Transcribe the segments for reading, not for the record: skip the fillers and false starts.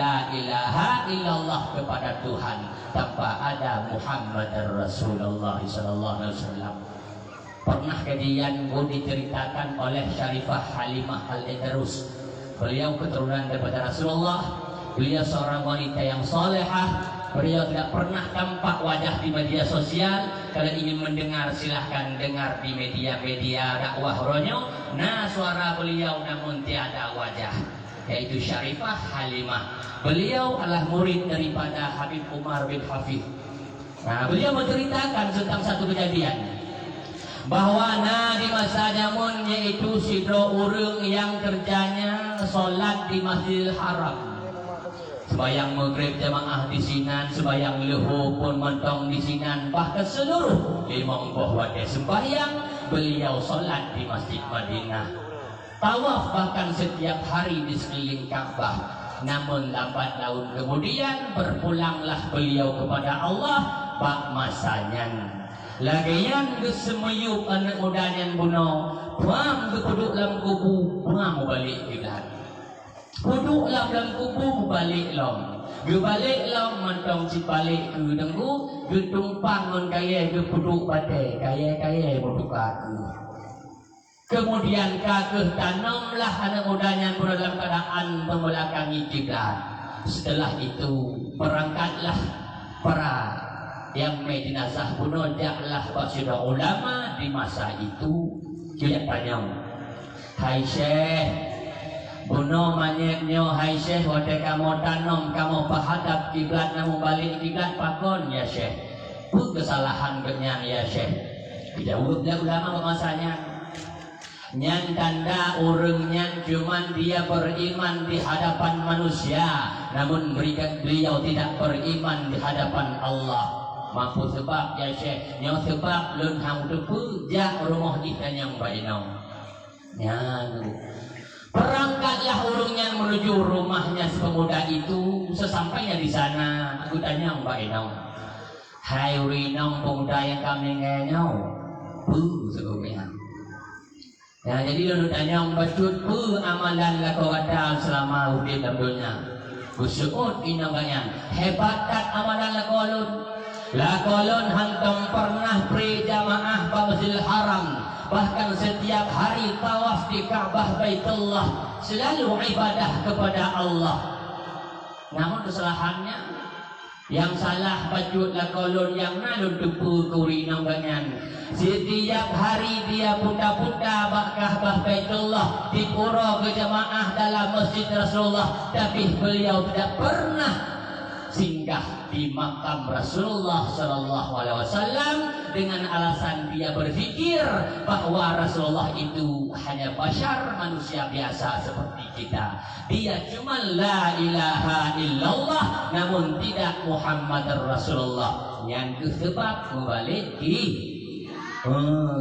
la ilaha illallah kepada Tuhan tanpa ada Muhammad Rasulullah sallallahu alaihi wasallam. Pernah kejadian diceritakan oleh Syarifah Halimah Al-Idrus. Beliau keturunan daripada Rasulullah. Beliau seorang wanita yang salehah. Beliau tidak pernah tampak wajah di media sosial. Kalau ingin mendengar silahkan dengar di media-media dakwah ronyo. Nah, suara beliau namun tiada wajah, yaitu Syarifah Halimah. Beliau adalah murid daripada Habib Umar bin Hafidh. Nah, beliau menceritakan tentang satu kejadian bahwa di masa jamun yaitu sidro urung yang kerjanya sholat di Masjidil Haram. Sembayang maghrib jamaah di sinan, sembayang luhur pun mentong di sinan, bahkan seluruh 5 wadah sembayang beliau sholat di Masjid Madinah. Tawaf bahkan setiap hari di sekeliling Ka'bah. Namun lambat laun kemudian berpulanglah beliau kepada Allah bak masanya. Lagian kesemuyup anak mudanya buno, puang kepuduk dalam kubu, puang balik kiblat. Puduklah dalam kubu balik lom. Gebalik lom mentong si balik ke dengku, getumpang non kaya ke puduk badai, kaya bertukar. Kemudian kakeh tanamlah anak mudanya pun dalam keadaan membelakangi kiblat. Setelah itu berangkatlah para yang jenazah bunuh jaklah para ulama di masa itu. Dia tanya, hai Syekh, bunuh manyeknya, hai Syekh, wadah kamu tanam, kamu bahadap kiblat, namun balik kiblat pakon ya Syekh. Pun kesalahan kenyan ya Syekh. Dijawabnya ulama masanya. Nyan tanda urungnya cuman dia beriman di hadapan manusia, namun beliau tidak beriman di hadapan Allah. Mampu sebab ya Syekh, yang sebab lun hang depu jak rumah kita yang bainau. Nyan berangkatlah urungnya menuju rumahnya si pemuda itu. Sesampainya di sana, aku tanya Mbak Inong, hai Rinong pemuda yang kami ngenyau, sebagainya. Ya, jadi lu tanya bacut amalan lako ada selama hidup dalam dunia. Kusuut inangnya hebatkan amalan lakolun. Lakolun hantam pernah pri jamaah Masjidil Haram. Bahkan setiap hari tawaf di Ka'bah Baitullah, selalu ibadah kepada Allah. Namun kesalahannya yang salah bacut lakolun yang nalun tupu kurinang ganyan. Setiap hari dia putar-putar Ka'bah Baitullah di pura ke jamaah dalam Masjid Rasulullah, tapi beliau tidak pernah singgah di makam Rasulullah sallallahu alaihi wasallam dengan alasan dia berpikir bahwa Rasulullah itu hanya bashar, manusia biasa seperti kita. Dia cuma la ilaha illallah namun tidak Muhammad Rasulullah. Yang sebab membalik di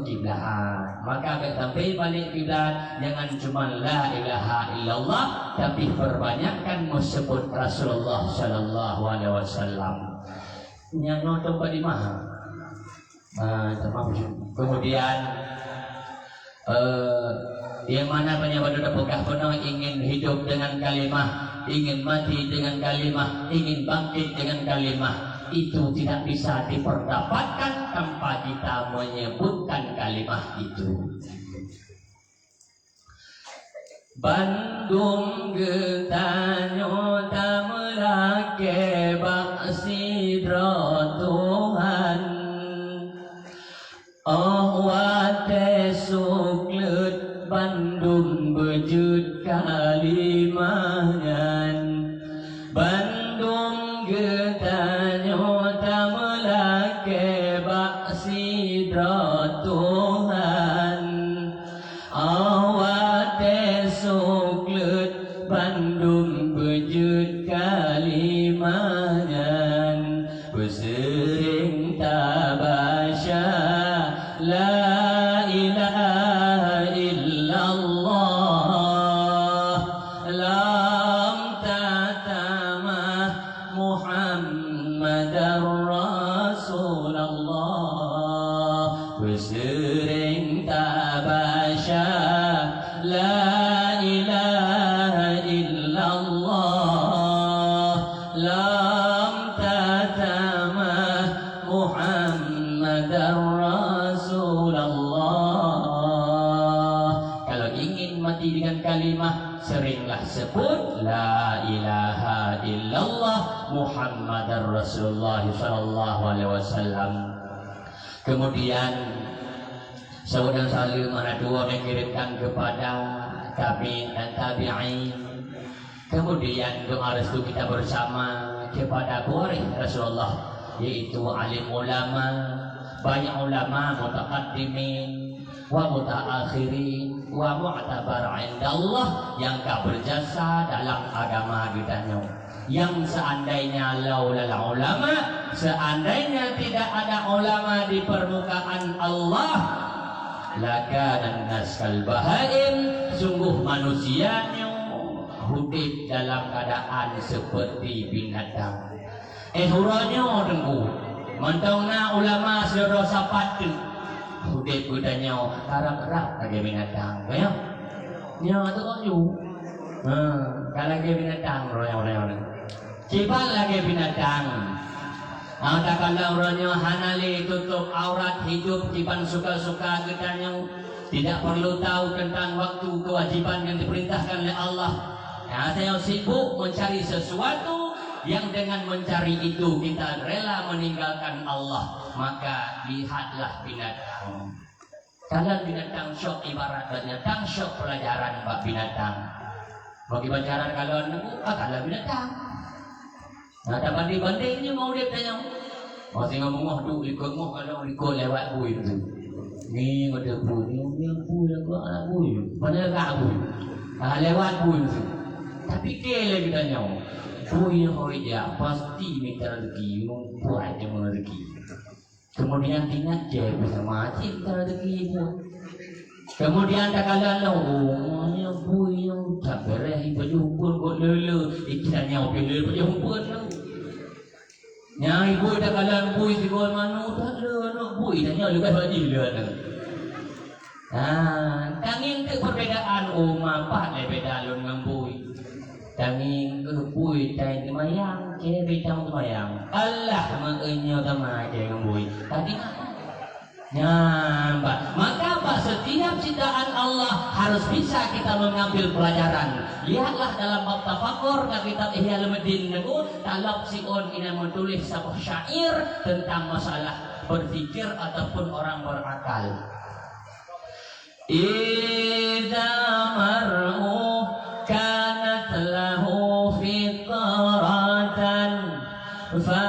kiblat. Maka sampai balik kiblat jangan cuma la ilaha illallah, tapi perbanyakkan menyebut Rasulullah sallallahu alaihi wasallam. Nyanyo tempat di mana? Kemudian yang mana banyak pada pegah penuh ingin hidup dengan kalimah, ingin mati dengan kalimah, ingin bangkit dengan kalimah. Itu tidak bisa diperdapatkan tanpa kita menyebutkan kalimat itu. Bandung getanyo tamelake baksidra Tuhan, oh wate suklut Bandung bejut kalimahnya. Bandung getanyo tamelake baksidra Tuhan, awate suklut Bandung bejut kalimahnya. Besering tabasya la ilaha illallah, lam tatamah Muhammadar Rasulullah. Besering tabasya la ilaha illallah, seringlah sebut la ilaha illallah Muhammadar Rasulullah sallallahu alaihi wasallam. Kemudian saudara salim mana dua mengirimkan kepada tabi'in dan tabi'in. Kemudian doa restu kita bersama kepada keluarga Rasulullah, yaitu alim ulama, banyak ulama mutaqaddimin wa mutaakhirin wa mu'tabar indallah yang tak berjasa dalam agama kita. Yang seandainya laulal ulama, seandainya tidak ada ulama di permukaan Allah, laka dan naskal bahaim, sungguh manusianya hidup dalam keadaan seperti binatang. Huranya tengku mantongna ulama saudara sapat hidup budanya harap-harap lagi binatang ya tu kok you kalau lagi binatang royong-royong cipan lagi binatang. Ada kalau orangnya hanali tutup aurat hidup cipan suka-suka kitanya, tidak perlu tahu tentang waktu kewajiban yang diperintahkan oleh Allah. Saya sibuk mencari sesuatu yang dengan mencari itu kita rela meninggalkan Allah, maka lihatlah binatang. Kalian binatang syok ibarat binatang syok pelajaran bab binatang. Bagi pelajaran kalau nemu kalau binatang. Ada banding-bandingnya mau dia tanya. Masih ngomong tu ikut mau kalau ikut lewat bui tu. Ni ada bui, ni bui aku anak bui. Mana tak bui? Lewat bui tu. Tapi kele kita nyaw, bui hoi dia pasti minta rezeki, buat dia rezeki. Kemudian ingat je bersama cik minta rezeki pun. Kemudian tak kalah oh, yang bui yang tak beres baju pun kok lele, kita nyaw pilih baju pun lah. Yang ibu tak kalah bui si kau mana tak ada nak bui tak nyaw juga baju dia. Tanging ke perbedaan apa le beda lun dengan bui. Tanging ke bui tai temayang, ke bidang temayang. Allah mengenyo sama ke dengan bui. Tadi nyambat. Maka setiap ciptaan Allah harus bisa kita mengambil pelajaran. Lihatlah dalam bab tafakur dan kitab Ihya Ulumuddin niku talab siun ina menulis sebuah syair tentang masalah berpikir ataupun orang berakal. Idza mar'u kanat lahu fitratan fa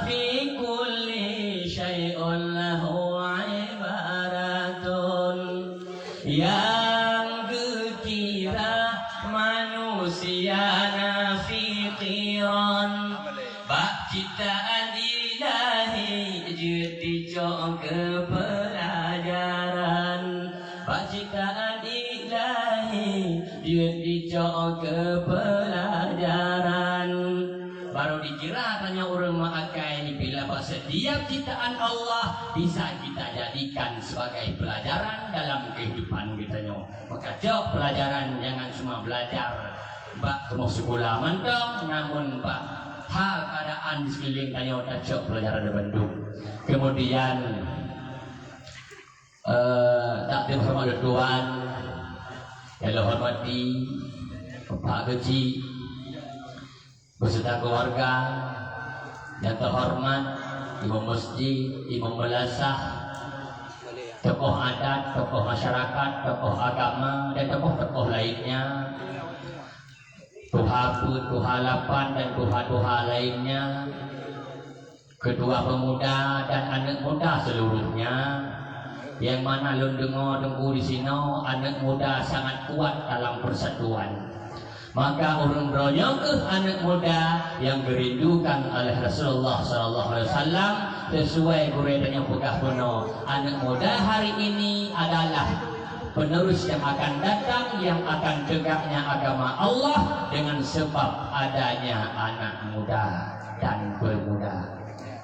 fi kulli syai'un lahu ibaratun. Yang kekira manusia nafiqiran bak ciptaan ilahi jadi jong kepelajaran. Bacaan ilahi dia dicok ke pelajaran. Baru dikira tanya orang memakai bila setiap ciptaan Allah bisa kita jadikan sebagai pelajaran dalam kehidupan kita. Maka jauh pelajaran, jangan cuma belajar bak ke sekolah mantap, namun bak hal keadaan di sekeliling tanya tak jauh pelajaran di Bandung. Kemudian takdir hormat Tuhan, yang hormati Bapak Kecil beserta keluarga yang terhormat, imam masjid, imam madrasah, tokoh adat, tokoh masyarakat, tokoh agama dan tokoh-tokoh lainnya, tuha lapan dan tuha lainnya, kedua pemuda dan anak muda seluruhnya. Yang mana lun dengar tengku di sini anak muda sangat kuat dalam persatuan. Maka urun ronya ke anak muda yang dirindukan oleh Rasulullah SAW sesuai kuredanya pegah kuno. Anak muda hari ini adalah penerus yang akan datang, yang akan tegaknya agama Allah dengan sebab adanya anak muda dan pemuda.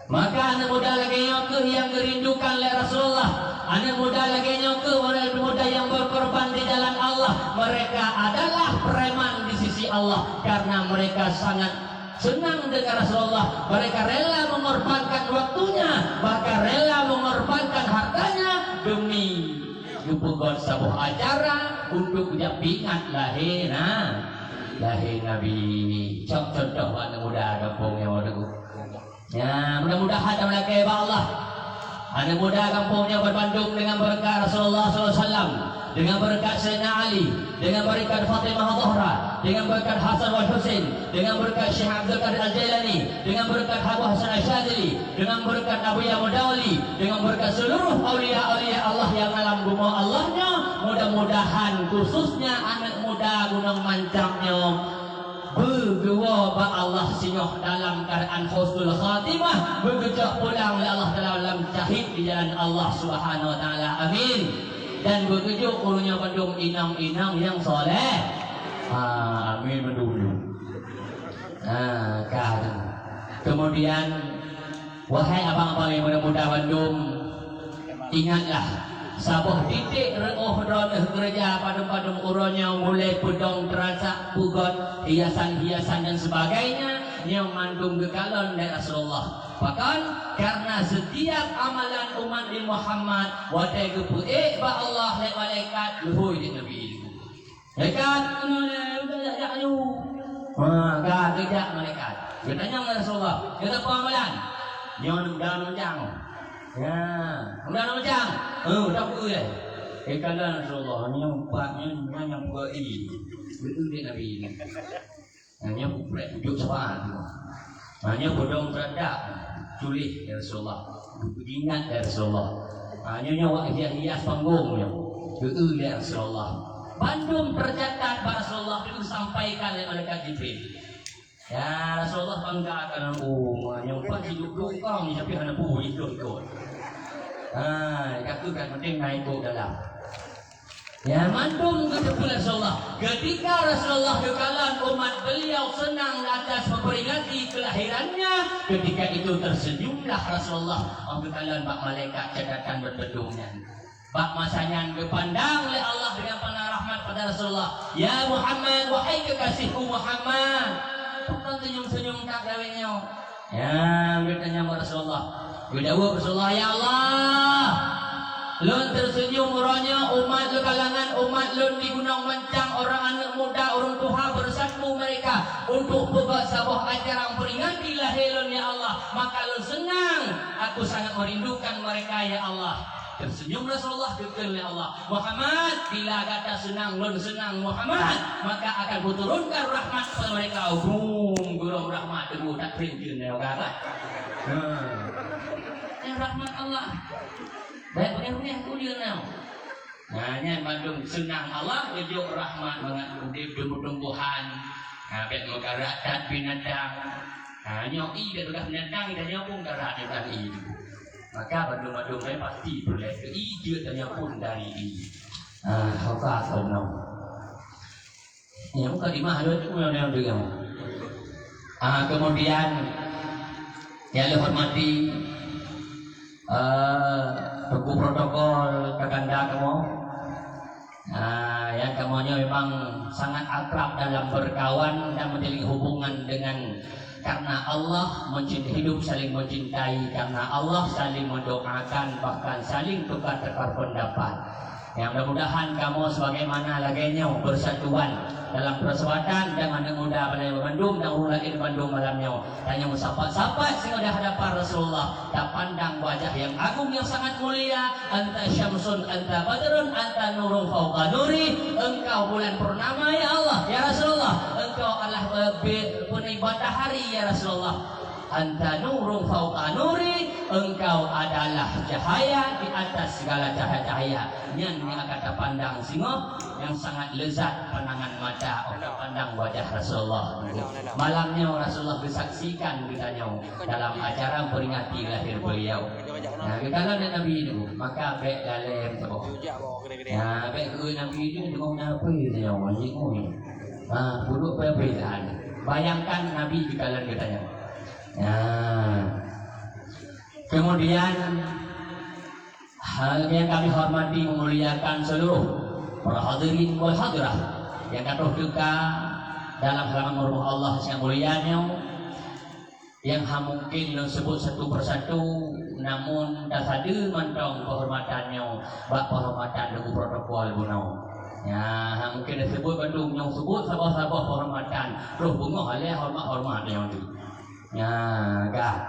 Maka anak muda lagi yang dirindukan oleh Rasulullah, anak muda lagi orang muda yang berkorban di jalan Allah. Mereka adalah preman di sisi Allah karena mereka sangat senang dengan Rasulullah. Mereka rela mengorbankan waktunya, bahkan rela mengorbankan hartanya demi dipegot sebuah acara untuk dia ingat lahir Nabi. Contoh anak muda kampungnya waduh. Ya, mudah-mudahan Allah kaya Allah. Anak muda kampungnya berbandung dengan berkat Rasulullah SAW, dengan berkat Sayyidina Ali, dengan berkat Fatimah Zahra, dengan berkat Hasan wal Husain, dengan berkat Syekh Abdul Qadir Al-Jailani, dengan berkat Abu Hasan Asyadili, dengan berkat Abu Yamudawli, dengan berkat seluruh awliya-awliya Allah yang alam gumau Allahnya. Mudah-mudahan khususnya anak muda Gunung Mancangnya bergua ba Allah sinyoh dalam keadaan husnul khatimah, bergejak pulang oleh Allah dalam syahid di jalan Allah Subhanahu wa taala. Amin. Dan bergejuk ulunya bandung inang-inang yang soleh. Amin mendulu. Kemudian wahai abang-abang yang muda-muda Bandung, ingatlah sabuh titik reuh droneh gereja padum-padum uronya mulai pedong terasak pugot hiasan-hiasan dan sebagainya yang mandung gekalon dari Rasulullah. Bahkan karena setiap amalan umat di Muhammad wadai gepuik ba Allah lek malaikat luhur di Nabi itu. Malaikat gak kejak malaikat. Dia tanya kepada Rasulullah, kita apa amalan? Jangan mudah-mudahan. Ya, mudah macam. Tak boleh. Kalau Rasulullah nyampaknya nyampak ini. Betul dia Nabi ini. Hanya bubrek duduk sepan. Hanya bodong terhadap tulis ya Rasulullah. Ingat ya Rasulullah. Hanya nyawa hias panggungnya. Betul ya Rasulullah. Bandung tercatat bahwa Rasulullah itu sampaikan oleh malaikat Jibril. Ya Rasulullah banggakan nyampak hidup dukang tapi hanya puji ikut. Itu kan penting naik ke dalam. Ya mandung kepada Rasulullah. Ketika Rasulullah dikalan umat beliau senang atas memperingati kelahirannya, ketika itu tersenyumlah Rasulullah dikalan bak malaikat catatan berbedungnya. Bak masanya dipandang oleh Allah dengan pandang rahmat pada Rasulullah. Ya Muhammad, wahai kekasihku Muhammad. Bukan senyum-senyum tak gawinnya. Ya, bertanya kepada Rasulullah. Berdawa Rasulullah, ya Allah, lun tersenyum uranya umat lu kalangan umat lun di Gunung Mancang, orang anak muda, orang tua bersatu mereka untuk buat sebuah acara memperingati lahir lun ya Allah. Maka lun senang, aku sangat merindukan mereka ya Allah. Tersenyum Rasulullah kekal ya Allah. Muhammad, bila kata senang lun senang Muhammad, maka akan kuturunkan rahmat kepada mereka. Gurung rahmat itu tak rinjin ya kata. Rahmat Allah. Baik punya aku dia now. Nah, Bandung senang Allah hidup rahmat mengandung tumbuh-tumbuhan. Habis mengaratat binatang. Nyoi dia sudah binatang dan nyopung karat dari itu. Maka Bandung-Bandung saya pasti boleh ke ide dan nyopung dari ini. Kau tahu now. Yang muka di mana itu yang dengar. Kemudian yang hormati buku protokol keganda kamu, yang kamunya memang sangat akrab dalam berkawan dan menjalin hubungan dengan karena Allah mencintai hidup saling mencintai, karena Allah saling mendoakan bahkan saling tukar-tukar pendapat. Yang mudah-mudahan kamu sebagaimana laganya bersatuan dalam persaudaraan dengan anak muda pada Bandung dan orang lagi di Bandung malamnya. Tanya sahabat-sahabat sehingga di hadapan Rasulullah tak pandang wajah yang agung yang sangat mulia. Anta syamsun, anta badrun, anta nurun fauqa nuri. Engkau bulan purnama ya Allah ya Rasulullah. Engkau adalah penibatan hari ya Rasulullah. Anta nurun fauqa nuri, engkau adalah cahaya di atas segala cahaya-cahaya. Yang akan pandang singo yang sangat lezat pandangan mata untuk pandang wajah Rasulullah. Malamnya Rasulullah disaksikan ditanya dalam acara peringati lahir beliau. Nah, kalau ada Nabi itu maka baik dalam sebab. Ya, baik Nabi itu dengan apa itu yang wajib ni. Buruk perbezaan. Bayangkan Nabi di kalangan ditanya. Ya. Kemudian hal yang kami hormati memuliakan seluruh para hadirin wal hadirah yang katuh duka dalam halaman rumah Allah yang mulianya, yang mungkin sebut satu persatu namun tak ada mantong kehormatannya bak kehormatan dengan protokol buno. Ya, mungkin disebut Bandung yang sebut sabah-sabah kehormatan roh bunga oleh hormat-hormat yang tu. Ya, kah.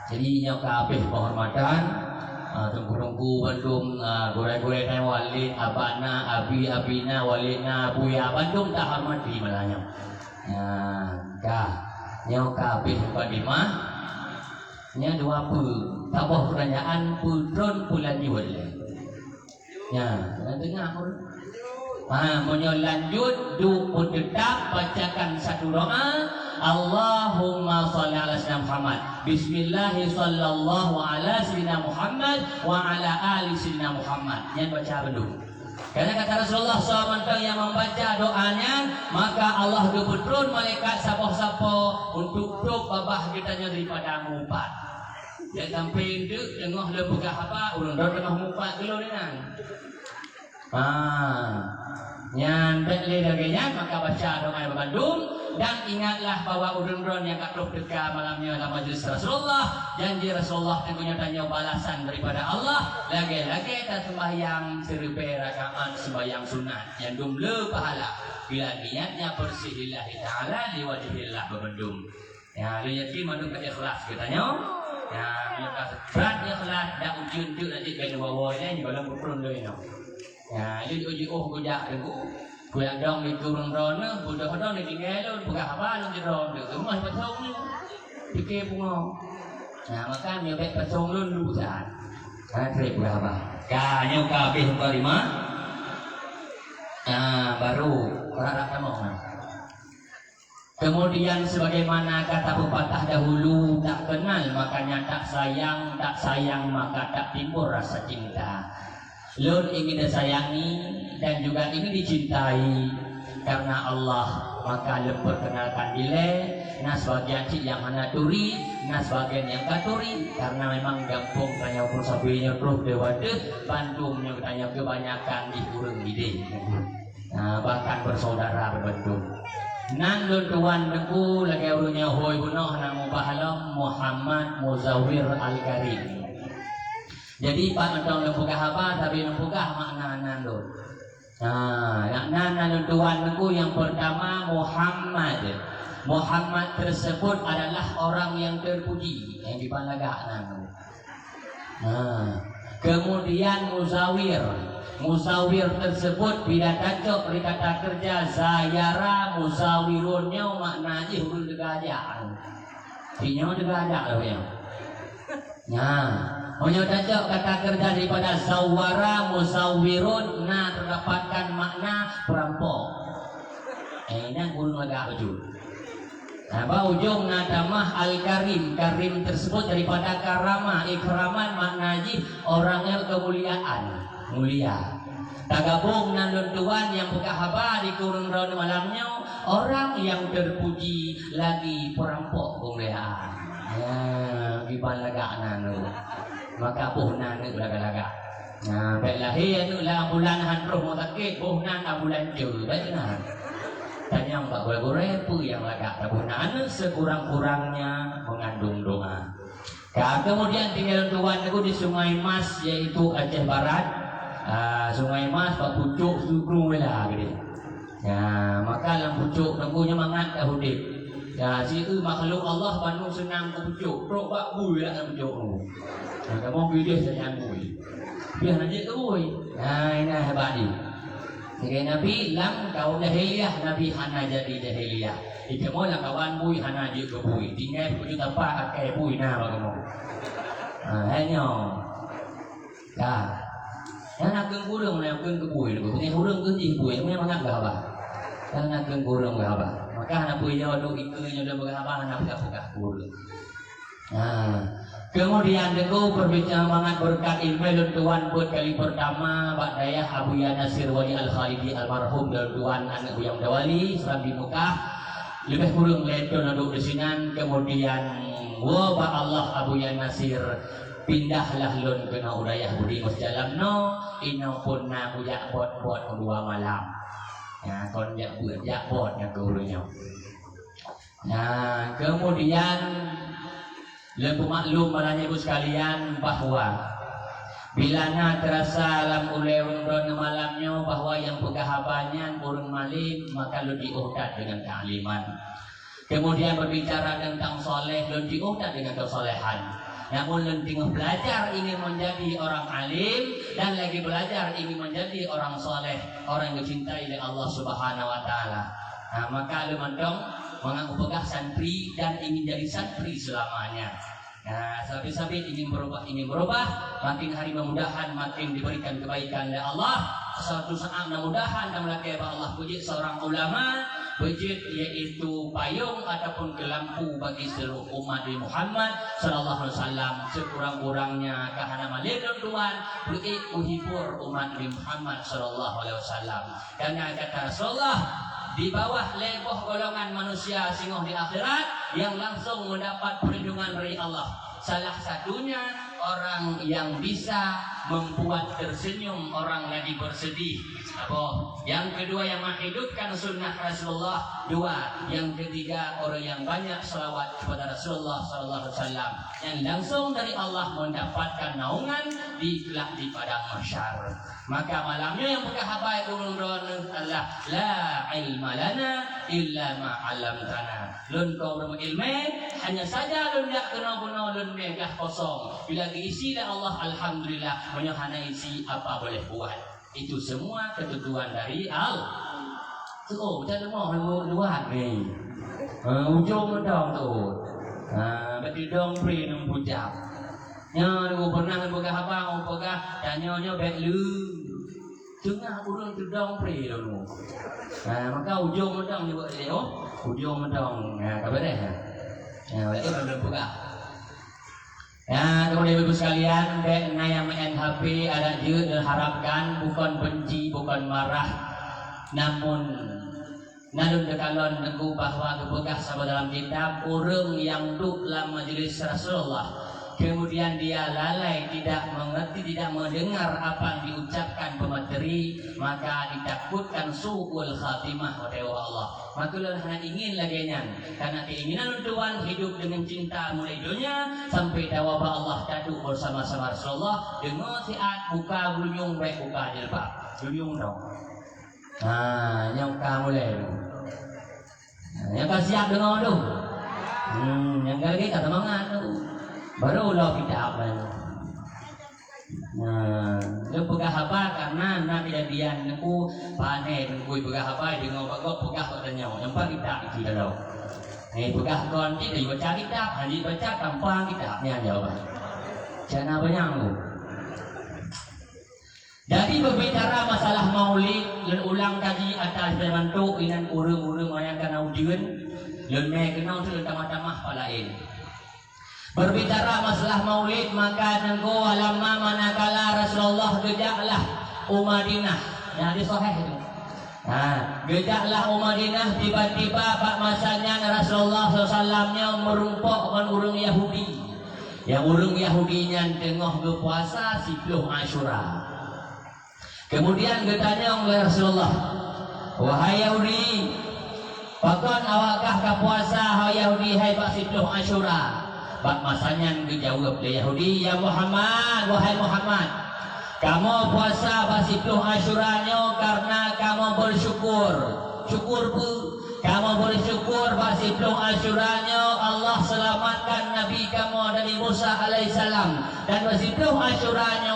Jadi yang kabeh kehormatan tunggu-tunggu Bandung gore-gore tanya walid abana abina walidna buya Bandung tak hormati malahnya. Ya, kah. Yang kabeh kadimah nya dua puluh tabah pertanyaan putron bulan Jul. Ya, tengah pun. Menyo lanjut du pun tetap bacakan satu doa. Allahumma shalli ala sayyidina Muhammad. Bismillah sallallahu ala sayyidina Muhammad wa ala ali sayyidina Muhammad. Yang baca dulu. Karena kata Rasulullah SAW yang membaca doanya, maka Allah berturun malaikat sapoh-sapoh untuk duk babah kitanya daripada mumpat. Dan sampai itu tengah lembaga apa, ulun tengah mumpat dulu dengan. Nyantek lidahnya maka baca doa Bandung dan ingatlah bahwa udun-udun yang katruk dekat malamnya dalam majlis Rasulullah, janji Rasulullah tentunya tanya balasan daripada Allah lagi-lagi tak sembahyang seribu rakaat sembahyang sunat yang dumle pahala bila niatnya bersih lillahi ta'ala liwajhillah Bandung. Ya, lihat mandung ke ikhlas katanya. Ya, kita berat ikhlas dak ujun tu nanti kena bawa-bawanya kalau berperun dia. Ya, ini uji gojak dulu. Kuyak dong itu ron-ron, budak dong di tinggal, buka apa lu di ron, rumah pasong ni, fikir bunga. Nah, maka nyobek pasong lu dulu saat. Trip berapa? Kanya kabeh kelima. Baru orang kamu. Kemudian sebagaimana kata pepatah dahulu, tak kenal makanya tak sayang maka tak timbul rasa cinta. Lun ingin disayangi dan juga ingin dicintai karena Allah, maka lepur kenalkan dile. Nah sebagian cik yang mana turi, nah sebagian yang katuri karena memang gampung tanya pun sabinya terus dewade Bandungnya tanya kebanyakan di kurung ide. Nah bahkan bersaudara berbandung. Nang lun tuan deku lagi urunya hoi bunoh namu bahalam Muhammad Muzawir Al-Karim. Jadi Pak Mentong lembuka apa tapi lembuka makna nando. Yang nana tuan aku yang pertama Muhammad. Muhammad tersebut adalah orang yang terpuji yang dipandang nando. Kemudian Muzawir. Muzawir tersebut bila cocok dikata kerja Zayara Muzawirunnya maknanya huruf degajak. Sinyal degajak loh ya. Hanya cocok kata kerja daripada zawara muzawirun, nah terdapatkan makna perampok. Ini guru agak ujung. Ujung nadamah al-karim, karim tersebut daripada karama, ikraman maknanya orangnya kemuliaan, mulia. Tagabung nan tuan yang buka haba di kurun raun malamnya, orang yang terpuji lagi perampok kemuliaan. Ya, gibalaga nanu. Maka buhnan itu laga-laga. Nah, baik lahir itu lah bulan hanruh mau sakit, buhnan bulan je, baik nah. Tanya mbak boleh pu yang laga buhnan sekurang-kurangnya mengandung doa. Kemudian tinggal tuan itu di Sungai Mas yaitu Aceh Barat. Sungai Mas pak pucuk sukru lah gitu. Ya, maka dalam pucuk tenggunya mangat dah hudip. Ya, situ makhluk Allah Bandung senang ke pucuk, rok bak bui lah dalam pucuk tu. Kamu pilih sayang bui. Biar nanti tu bui. Ini hebat ni. Jika Nabi lang kaum jahiliyah, Nabi hana jadi jahiliyah. Jika mau lah kawan bui hana je ke bui. Tinggal pucuk tempat akai bui na kamu. Hanya. Ya. Yang nak keng kurung nak keng ke bui. Punya kurung ke ji bui, memang nak apa? Yang nak keng kurung ke apa? Maka anak punya dulu ikunya udah berapa anak buka kurung. Kemudian deku berbicara banget berkat ilmu tuan buat kali pertama Pak Dayah Abu Ya Nasir Wali Al-Khalidi almarhum dan tuan anak Buyang Dawali seram di Mekah lebih kurang leton aduk desinan. Kemudian Pak Allah Abu Ya Nasir pindahlah lun kena udayah budi masjalam no ino pun na ujak bot dua malam. Ya kon jak bot yang gurunya. Nah kemudian Lebih maklum malahnya ibu sekalian bahwa bilana terasa alam ulai rundon malamnya bahwa yang pegahabannya urun malim maka lu diuhdat dengan kealiman. Kemudian berbicara tentang soleh lu diuhdat dengan kesolehan. Namun lu tengah belajar ingin menjadi orang alim dan lagi belajar ingin menjadi orang soleh, orang yang dicintai oleh Allah Subhanahu Wa Taala. Nah, maka lu mendong mengaku pegah santri dan ingin jadi santri selamanya. Nah, sahabat-sahabat ingin berubah, makin hari memudahan makin diberikan kebaikan oleh Allah. Suatu saat mudah-mudahan dan melaki Allah puji seorang ulama, puji yaitu payung ataupun kelampu bagi seluruh umat Muhammad sallallahu alaihi wasallam. Sekurang-kurangnya kahana malaikat Tuhan puji menghibur umat Muhammad sallallahu alaihi wasallam. Karena kata Rasulullah, di bawah lepoh golongan manusia singoh di akhirat yang langsung mendapat perlindungan dari Allah. Salah satunya orang yang bisa membuat tersenyum orang lagi bersedih. Apa? Yang kedua yang menghidupkan sunnah Rasulullah. Dua. Yang ketiga orang yang banyak selawat kepada Rasulullah sallallahu alaihi wasallam yang langsung dari Allah mendapatkan naungan di kelak di padang mahsyar. Maka malamnya yang berkahabai urun-urun adalah la ilma lana illa ma 'allamtana. Lun kau berilmu hanya saja lun dak kena guna lun megah kosong. Bila diisi dan Allah alhamdulillah menyahana isi apa boleh buat. Itu semua ketentuan dari Allah. Oh, macam mana luar ni? Ujung dong tu. Berarti dong pri nung bujak. Nya lu pernah buka apa? Buka tanya baik lu. Tengah urang tu dong pri lu. Maka ujung dong ni buat dia. Oh, ujung dong. Kabar dah. Berarti belum buka. Ya, kemudian ibu sekalian, kena yang main HP ada juga diharapkan bukan benci, bukan marah, namun nalun dekalon nenggu bahwa kebegah sahabat dalam kitab orang yang duduk dalam majelis Rasulullah kemudian dia lalai, tidak mengerti, tidak mendengar apa yang diucapkan pemateri, maka ditakutkan su'ul khatimah oleh Allah. Maka hanya ingin laginya, karena keinginan Tuhan hidup dengan cinta mulai dunia sampai dawabah Allah tadu bersama-sama Rasulullah dengan siat buka bunyung baik buka jilbab bunyung dong. Yang kamu mulai yang kau siap dengan tu yang lagi kata mangat tu baru lo kita apa dia pegah apa karena nak kejadian aku panen aku pegah apa dengan bagus pegah katanya yang paling kita itu dah pegah kon kita juga cari tak hanya baca gampang kita ni jawab jangan banyak tu. Jadi berbicara masalah maulid dan ulang kaji atas zaman tu inan urang-urang yang kena ujian dan mereka kenal tu tamah-tamah palain. Berbicara masalah maulid maka nengko lama manakala Rasulullah gejaklah Madinah. Nah, di sahih itu. Gejaklah Madinah tiba-tiba pak masanya Rasulullah SAW-nya merumpokkan urang Yahudi. Yang urang Yahudinya tengah berpuasa 10 Asyura. Kemudian bertanya oleh Rasulullah, wahai Yahudi, pakon awakkah ka puasa hai Yahudi hai pak 10 Asyura? Bak masanya dijawab oleh Yahudi, ya Muhammad, wahai Muhammad, kamu puasa pak 10 Asyuranya karena kamu bersyukur. Syukur bu, kamu bersyukur pak 10 Asyuranya Allah selamatkan Nabi kamu dari Musa alaihissalam dan pak 10 Asyuranya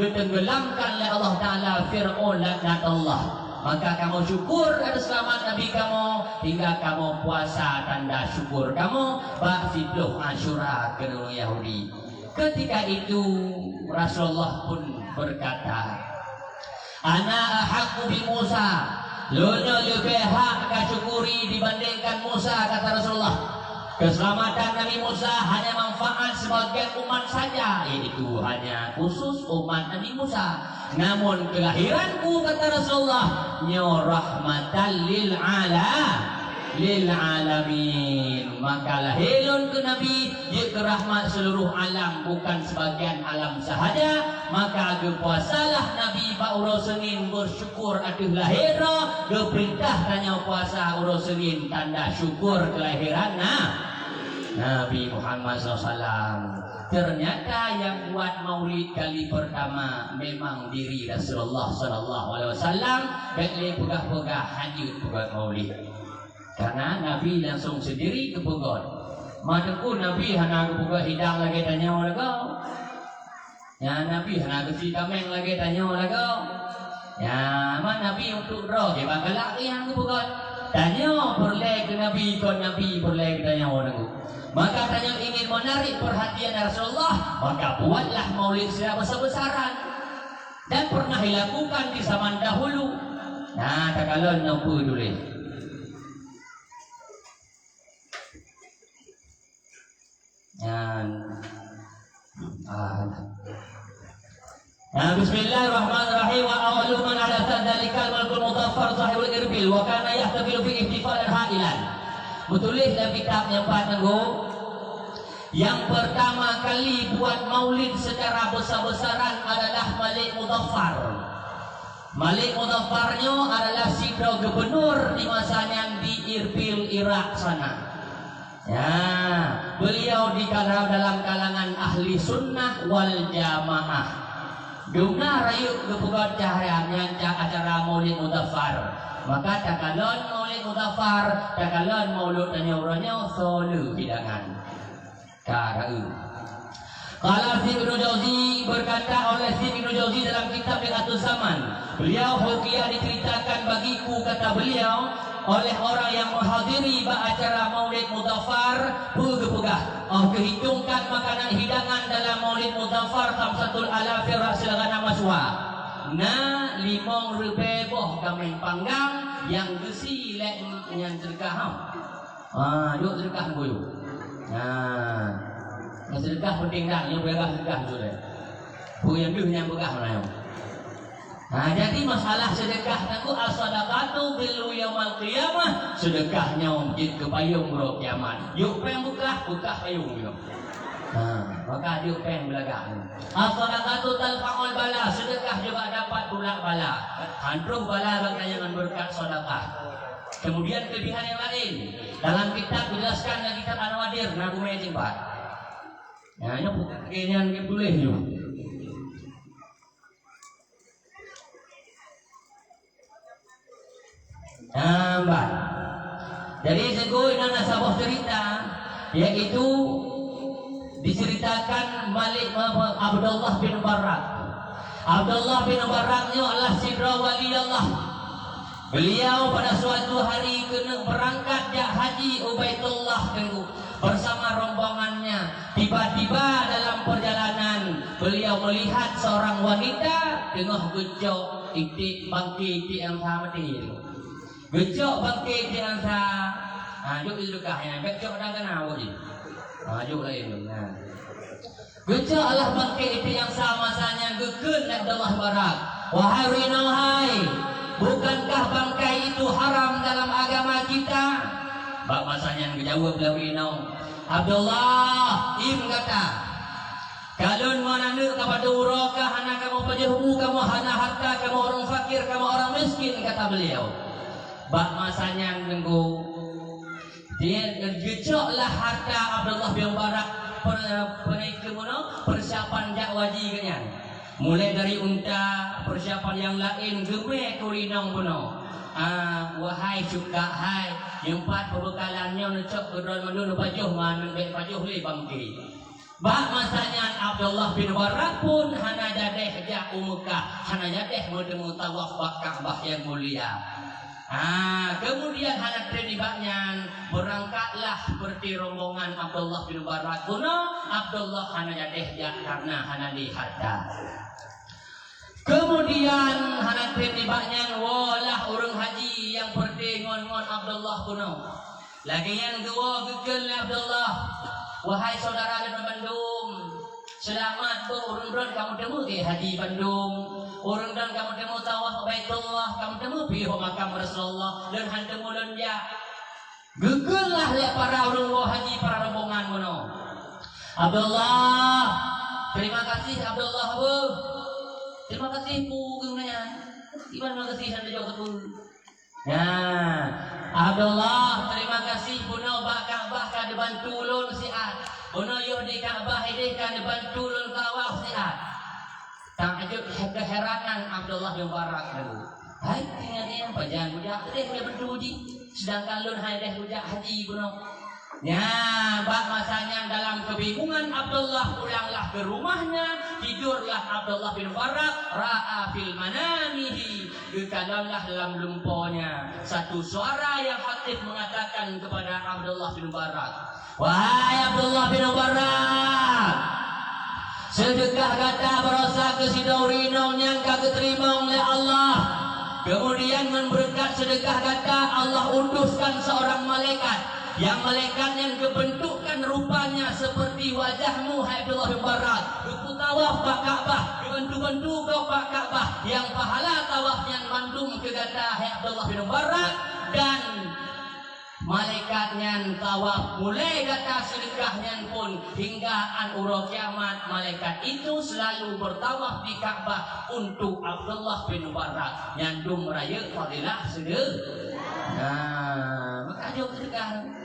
ditenggelamkan oleh Allah Ta'ala Fir'aun laknat Allah. Maka kamu syukur atas selamat Nabi kamu hingga kamu puasa tanda syukur kamu bak 10 Asyura ke Yahudi. Ketika itu Rasulullah pun berkata, ana ahaqqu bi Musa, lonya lebih hak kasyukuri dibandingkan Musa, kata Rasulullah. Keselamatan Nabi Musa hanya manfaat sebagian umat saja, yaitu hanya khusus umat Nabi Musa. Namun kelahiranku, kata Rasulullah, nyo rahmatan lil alamin. Maka lahirun ke Nabi ia rahmat seluruh alam, bukan sebagian alam sahaja. Maka puasalah Nabi pak urus Senin bersyukur atuh lahir. Perintah tanya puasa urus Senin tanda syukur kelahiran Nabi Muhammad SAW. Ternyata yang buat maulid kali pertama memang diri Rasulullah SAW. Beli pegah-pegah hajut buat maulid. Karena Nabi langsung sendiri ke Bogor. Madaku Nabi hana ke Bogor hidang lagi tanya lagi. Ya Nabi hana ke si kameng lagi tanya lagi. Ya mana Nabi untuk roh dia bakal lagi yang ke Bogor. Tanya berlai ke Nabi, kon Nabi berlai ke tanya lagi. Maka tanya ingin menarik perhatian Rasulullah, maka buatlah maulid secara besar-besaran dan pernah dilakukan di zaman dahulu. Nah, tak kalau nampu dulu. Bismillahirrahmanirrahim. Wa awwalu man hadatsa dzalikal malkul mutaffar sahibul irbil wa kana yahtafilu fi ihtifalan hailan. Betulis dalam kitab yang tangguh. Yang pertama kali buat maulid secara besar-besaran adalah Malik Muzaffar. Malik Muzaffarnya adalah sidra gubernur di masanya di Irbil, Irak sana. Ya, beliau dikenal dalam kalangan ahli sunnah wal jamaah. Dengar rayu kepugat cahayanya acara Maulid Muzaffar. Maka takalon Maulid Muzaffar, takalon Maulud dan uranya solu hidangan. Karau. Kalau Ibnu Jauzi berkata oleh Ibnu Jauzi dalam kitab Bid'atul Zaman, beliau hokiah diceritakan bagiku kata beliau oleh orang yang menghadiri acara Maulid Muzaffar pegah-pegah. Kehitungkan makanan hidangan dalam Maulid Muzaffar tamsatul alafir rasil ghanam maswa. Nah, 5 boh kambing panggang yang besi lek yang terkah. Yuk terkah boyo. Nah, sedekah penting dah, yang berkah sedekah sudah. Bukan yang berkah mana? Nah, jadi masalah sedekah aku as-sadaqatu bil yaumil qiyamah, sedekahnya mungkin ke payung bro kiamat. Yuk peng buka payung gitu. Nah, maka yuk peng belakang. As-sadaqatu talfa'ul bala, sedekah juga dapat tolak bala. Handruh bala bagi jangan berkat sedekah. Kemudian kelebihan yang lain dalam kitab dijelaskan dalam kitab An-Nawadir Nabu Majid Pak. Ya, ini bukan yang boleh yo. Mbak. Jadi sungguh ini ada sebuah cerita, yaitu diceritakan Malik Abdullah bin Barak. Abdullah bin Baraknya adalah sidra wali Allah. Beliau pada suatu hari kena berangkat jak haji Ubaidullah bersama rombongannya. Tiba-tiba dalam perjalanan beliau melihat seorang wanita tengah gejok itik bangkit itik yang sama mati. Gejok bangkit itik yang sama. Juk ilukahnya gejok dah kena awak ni. Juk lain. Gejok Allah bangkit itik yang sama masanya gekeun Abdullah Barak. Wahai rinauhai, bukankah bangkai itu haram dalam agama kita? Bak masanya menjawab lawinau. Abdullah im kata, kalau mananu kepada uraka hana kamu pejumu, kamu hana harta, kamu orang fakir, kamu orang miskin, kata beliau. Bak masanya nunggu dia gejoklah harta Abdullah bin Barak persiapan dakwaji kenyan. Mulai dari unta, persiapan yang lain, gemek kurinong puno. Wahai suka hai, yang 4 perbekalannya necok kedron menurut pajuh manun baik pajuh li bangki. Bak masanya Abdullah bin Barak pun hana jadeh jak Mekah, hana jadeh bertemu tawaf Ka'bah yang mulia. Kemudian hana terlibatnya berangkatlah seperti rombongan Abdullah bin Barak puno. Abdullah hana jadeh jak karena hana di harta. Kemudian hana terlibatnya walah urang haji yang pergi ngon-ngon Abdullah kuno. Lagi yang kedua gekel Abdullah. Wahai saudara dari Bandung, selamat urang kamu temu ke haji Bandung. Urang dan kamu temu tawaf Baitullah, kamu temu pi makam Rasulullah dan hantemu lonja. Gegellah ya para urang haji para rombongan kuno. Abdullah, terima kasih Abdullah bu. Terima kasih bu, gimana? Terima kasih anda jawab betul. Nah, Abdullah, terima kasih puno bak Ka'bah ka depan tulun siat. Puno yo di Ka'bah ini ka depan tulun tawaf siat. Takjub keheranan Abdullah bin Barak dulu. Hai tinggalnya panjang budak deh dia berduji. Sedangkan lun hai deh budak haji puno. Ya, bak masanya dalam kebingungan Abdullah pulanglah ke rumahnya, tidurlah Abdullah bin Barak, ra'a fil manamihi, dikatakanlah dalam lumponya satu suara yang aktif mengatakan kepada Abdullah bin Barak, wahai Abdullah bin Barak, sedekah kata berasa kesidaurinong yang kagak terima oleh Allah. Kemudian berkat sedekah kata Allah utuskan seorang malaikat. Yang malaikat yang kebentukan rupanya seperti wajahmu, hai Abdullah bin Barak. Ruku tawaf bak Ka'bah, kebentu-bentu kau bak Ka'bah. Yang pahala tawafnya mandum ke kata hai Abdullah bin Barak. Dan malaikatnya tawaf mulai kata sedekahnya pun hingga an uro kiamat. Malaikat itu selalu bertawaf di Ka'bah untuk Abdullah bin Barak. Nyandung raya fadilah sedekah. Nah, maka jauh sedekah.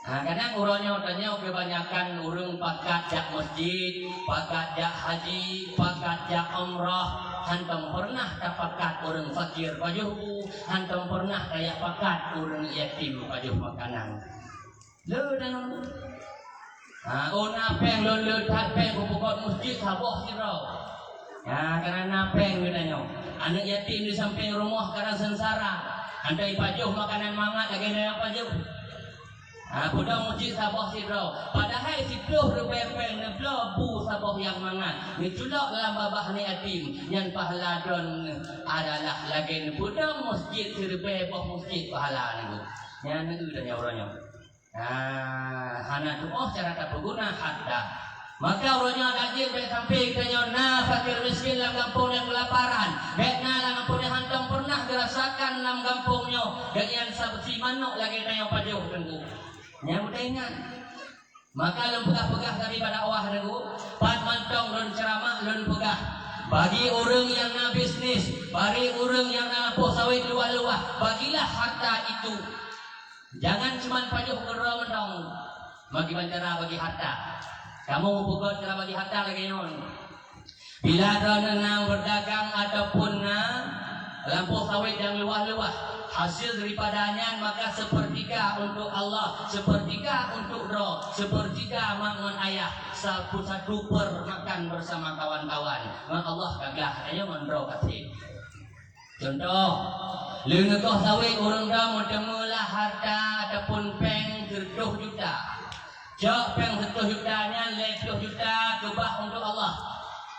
Nah, kadang urangnya tanya kebanyakan urang pakat jak masjid, pakat jak haji, pakat jak umrah. Hantam pernah tak pakat orang fakir pajuh, hantam pernah kayak pakat orang yatim pajuh makanan. Le dan napeng le peng pokok masjid haboh sirau. Ya, karena napeng katanya. Anak yatim di samping rumah karena sengsara. Andai pajuh makanan mangat lagi ada pajuh. Budak masjid sabah sirau. Padahal sidoh repeng neblo bu sabah yang mangat. Ni culak dalam babah ni yatim. Yang pahala don adalah lagi budak masjid sirbe boh masjid pahala ni. Yang negeri dan yang orangnya. Hana tu cara tak berguna hatta. Maka orangnya dajil baik sampai tanya na fakir miskin dalam kampung yang kelaparan. Baik na dalam kampung yang hantam pernah dirasakan dalam kampungnya. Dan yang si manuk lagi tanya pajuh tengku. Yang mudah ingat. Maka lun pegah-pegah daripada Allah dulu. Pat mantong lun ceramah lun pegah. Bagi orang yang nak bisnis, bagi orang yang nak lampau sawit luah-luah, bagilah harta itu. Jangan cuma pajuh gerah mendong. Bagi cara bagi harta. Kamu pukul cara bagi harta lagi non. Bila ada nang berdagang ataupun lampau sawit yang luah-luah, hasil daripadanya maka sepertiga untuk Allah, sepertiga untuk roh, sepertiga mangun ayah, satu per makan bersama kawan-kawan. Maka Allah kagak ayo mandro kasih. Contoh, lengekoh sawit orang dah mendemulah harta ataupun peng 10 juta. Jok peng 10 jutanya 10 juta kebah untuk Allah.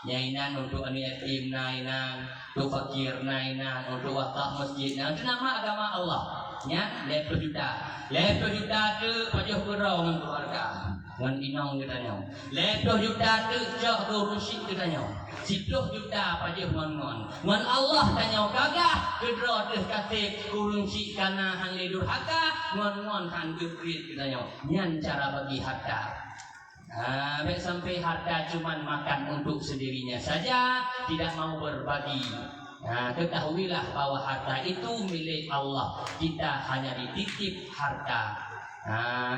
Nyainan untuk anak yatim nainan, untuk fakir nainan, untuk wakaf masjid. Itu nama agama Allah. Ya, 10 juta. 10 juta tu pajuh gerau dengan keluarga. Dengan inong katanya. 10 juta tu jok ke rusyid katanya. 10 juta pajuh ngon-ngon. Ngon Allah tanya kagak kedro teh kasih kurung si kana hang lidur haka, ngon-ngon hang gegrit katanya. Nyan cara bagi harta. Baik sampai harta cuma makan untuk sendirinya saja, tidak mau berbagi. Ketahuilah bahwa harta itu milik Allah. Kita hanya dititip harta.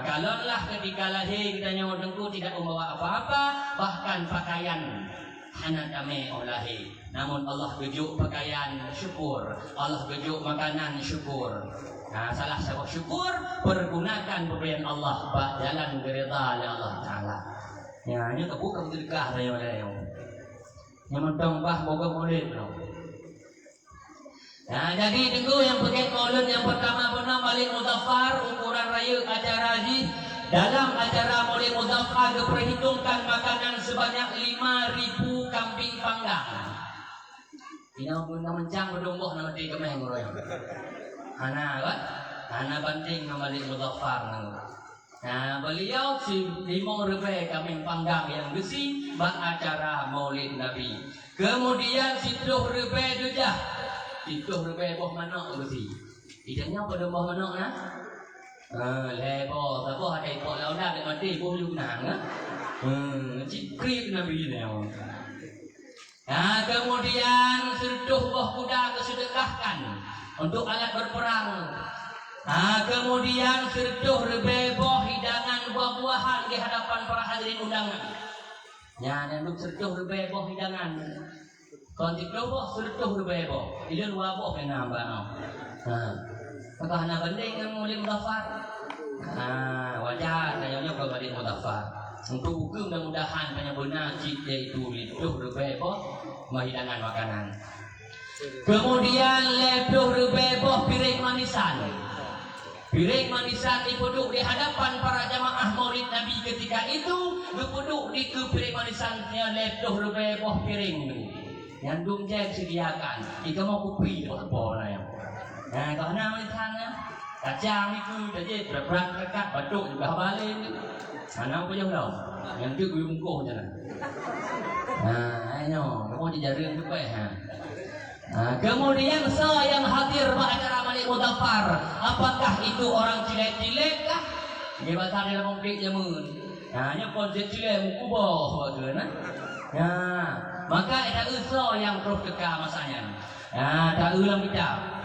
Kalaulah ketika lahir kita nyawa dengku tidak membawa apa-apa, bahkan pakaian anak kami lahir. Namun Allah gejuk pakaian syukur, Allah gejuk makanan syukur. Salah satu syukur pergunakan pemberian Allah bak jalan gereda oleh Allah Taala. Ya, ini kebuka berkah saya oleh yang. Yang mentong bah boga boleh bro. Nah, jadi tunggu yang pakai maulud yang pertama benar Maulid Muzaffar ukuran raya acara haji. Dalam acara Maulid Muzaffar diperhitungkan makanan sebanyak 5.000 kambing panggang. Ini pun mencang berdomboh nama tiga kemeng royong. Hana kan? Hana banting nama Maulid Muzaffar. Nah, beliau si 5.000 kambing panggang yang besi bak acara Maulid Nabi. Kemudian si 10.000 juga. 10.000 boh manok besi. Idanya pada boh manok nah. Lebo, tapi ada ikut laudah dengan mati boh lunang ah. Cikrik Nabi ni. Nah, kemudian 10 boh kuda kesedekahkan. untuk alat berperang. Kemudian sertuh rebeboh hidangan buah-buahan di hadapan para hadirin undangan. Ya, dan untuk sertuh rebeboh hidangan. Kontik loboh sertuh rebeboh. Ilun waboh kena bang. Apakah nak banding dengan Maulid Muzaffar? Wajar kayaknya kalau Maulid Muzaffar. Untuk hukum mudah-mudahan banyak benar cita itu sertuh rebeboh hidangan makanan. Kemudian letuh rebeboh piring manisan. Piring manisan dipuduk di hadapan para jamaah maulid Nabi ketika itu. Dipuduk di ke piring manisannya letuh rebeboh piring. Yang dumjek sediakan. Ika mau kopi apa lah yang. Kalau nak manisannya kacang itu jadi berat dekat baduk juga balik. Mana apa jauh tau? Yang tu gue mungkuh je lah. Ayo, kamu jadi juga ya. Kemudian saya yang hadir pada acara Maulid Muzaffar, apakah itu orang cilek-cilek kah? Dia bahasa dalam mungkin jamun. Hanya konsep cilek mukubah bagaimana? Maka ada usaha yang terus teka masanya. Tak ulang kita.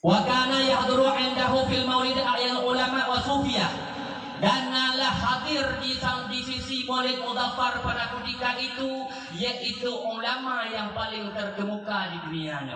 Wa kana yahduru indahu fil maulid a'yan ulama wa sufiyah. Dan nalah hadir di sisi Maulid Muzaffar pada ketika itu, yaitu ulama yang paling terkemuka di dunianya.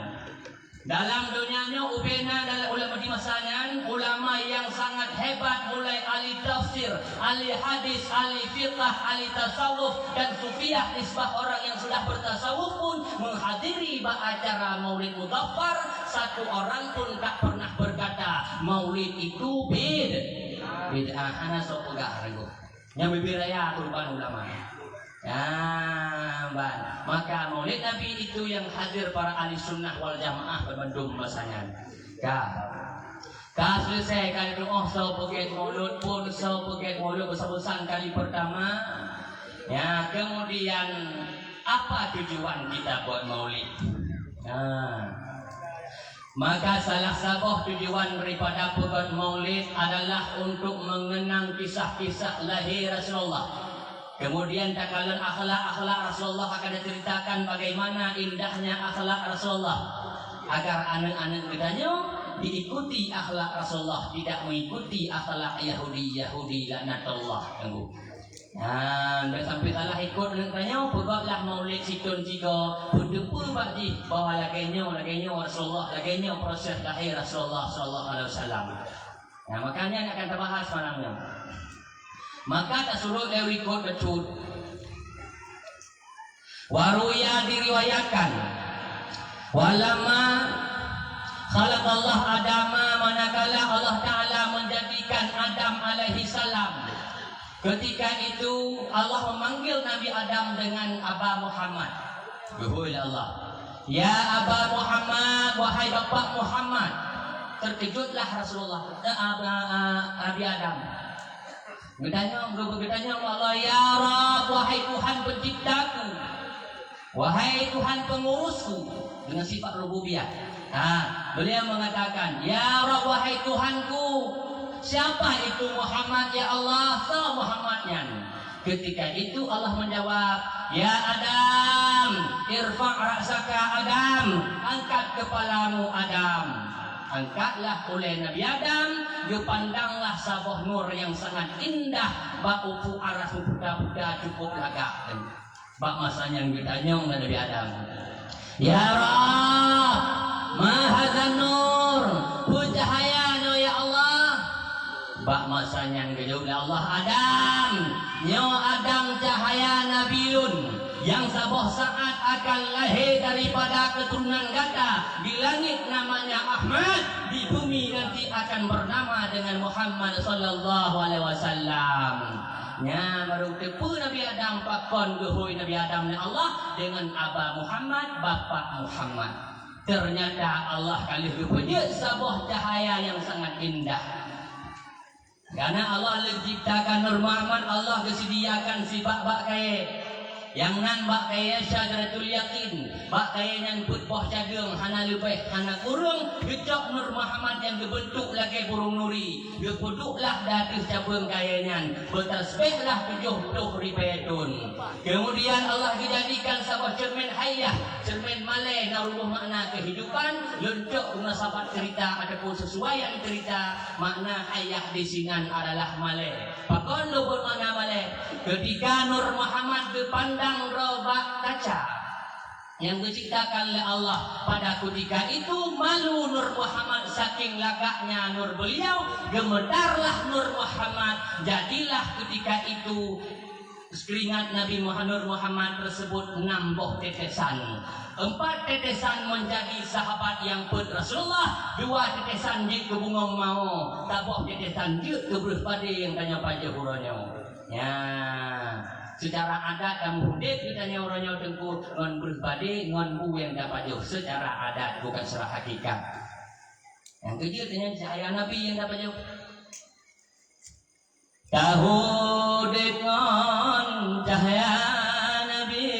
Dalam dunianya ubena dalam ulama di masanya, ulama yang sangat hebat, mulai ahli tafsir, ahli hadis, ahli fiqh, ahli tasawuf dan sufiyah, nisbah orang yang sudah bertasawuf pun menghadiri acara Maulid Muzaffar. Satu orang pun tak pernah berkata Maulid itu bid'ah. Ana sok pegah rego. Yang bibiraya turban ulama. Maka Maulid Nabi itu yang hadir para ahli sunnah wal jamaah berbandung masanya. Selesai kali doa sebagai maulud pun sebagai maulud besar-besar kali pertama. Ya, kemudian apa tujuan kita buat maulid? Maka salah satu tujuan daripada buat maulid adalah untuk mengenang kisah-kisah lahir Rasulullah. Kemudian takalan akhlak Rasulullah akan diceritakan bagaimana indahnya akhlak Rasulullah. Agar anak-anak kitanya diikuti akhlak Rasulullah, tidak mengikuti akhlak Yahudi laknatullah. Dan sampai salah ikut dengan buatlah maulid situn jika berdepu bagi bahawa laganya Rasulullah, laganya proses lahir Rasulullah sallallahu alaihi wasallam. Makanya akan terbahas malamnya. Maka tak suruh dewi ikut betul. Waruya diriwayatkan walama khalaqallah Adama, manakala Allah Ta'ala menjadikan Adam alaihi salam. Ketika itu Allah memanggil Nabi Adam dengan Aba Muhammad. Wahai Allah, ya Aba Muhammad, wahai Bapak Muhammad. Terkejutlah Rasulullah, Nabi Adam. Bertanya Allah, ya Rabb, wahai Tuhan penciptaku, wahai Tuhan pengurusku, dengan sifat rububiyah. Beliau mengatakan, ya Rabb, wahai Tuhanku, siapa itu Muhammad ya Allah? Muhammadnya. Ketika itu Allah menjawab, ya Adam, irfa' ra'saka Adam, angkat kepalamu Adam. Angkatlah oleh Nabi Adam, dipandanglah sebuah nur yang sangat indah, bak upu aras buda-buda cukup lagak. Bak masanya yang ditanya Nabi Adam, ya Rabb, mahadzan nur, cahayanya ya Allah. Bak masanya yang dijawab Allah, Adam, nyo Adam cahaya Nabiun yang sebuah saat akan lahir daripada keturunan gata. Di langit namanya Ahmad, di bumi nanti akan bernama dengan Muhammad sallallahu alaihi wasallam. Nya baru tepu Nabi Adam pakon gehui Nabi Adam ni Allah dengan Aba Muhammad, Bapak Muhammad. Ternyata Allah kali rupanya sebuah cahaya yang sangat indah. Karena Allah menciptakan Nur Muhammad, Allah kesediakan si bak-bak kaya yang nan bak kaya syajaratul yakin, bak kaya nan putbah jagung hana lebih hana kurung, gecok Nur Muhammad yang dibentuk lagi burung nuri, gepuduklah datus cabung kayanya, bertasbihlah 70 ribayatun. Kemudian Allah dijadikan sebuah cermin hayah, cermin malai naruh makna kehidupan, lencok sahabat cerita ataupun sesuai yang cerita makna hayah di sinan adalah malai. Pakon lubut makna malai. Ketika Nur Muhammad dipandang robak kaca yang diciptakan oleh Allah, pada ketika itu malu Nur Muhammad saking lagaknya nur beliau, gemetarlah Nur Muhammad, jadilah ketika itu keringat Nabi Nur Muhammad tersebut 6 tetesan. 4 tetesan menjadi sahabat yang pun Rasulullah, 2 tetesan di kebungong mau, taboh tetesan di kebelah pada yang tanya pajak hurannya. Ya, secara adat dan budaya kita orangnya tengku ngon berbadi ngon bu yang dapat jauh secara adat bukan secara hakikat. Yang kecil tanya cahaya Nabi yang dapat jauh. Tahu dengan cahaya Nabi,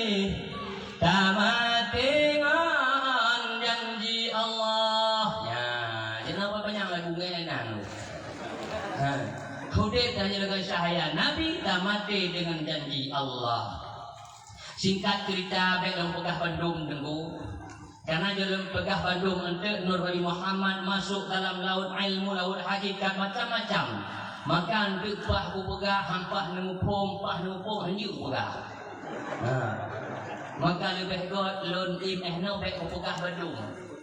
tamat dengan janji Allah. Ya, kenapa banyak lagu ngenan? Hudib hanya dengan cahaya Nabi, tamati dengan janji Allah. Singkat cerita, dalam pegah Bandung tengku. Karena dalam pegah Bandung ente Nur Nabi Muhammad masuk dalam laut ilmu, laut hakikat macam-macam. Maka ente pah ku pegah, hampah nemu pom, hanya pegah. Maka lebih god lon im ehno baik ku pegah Bandung.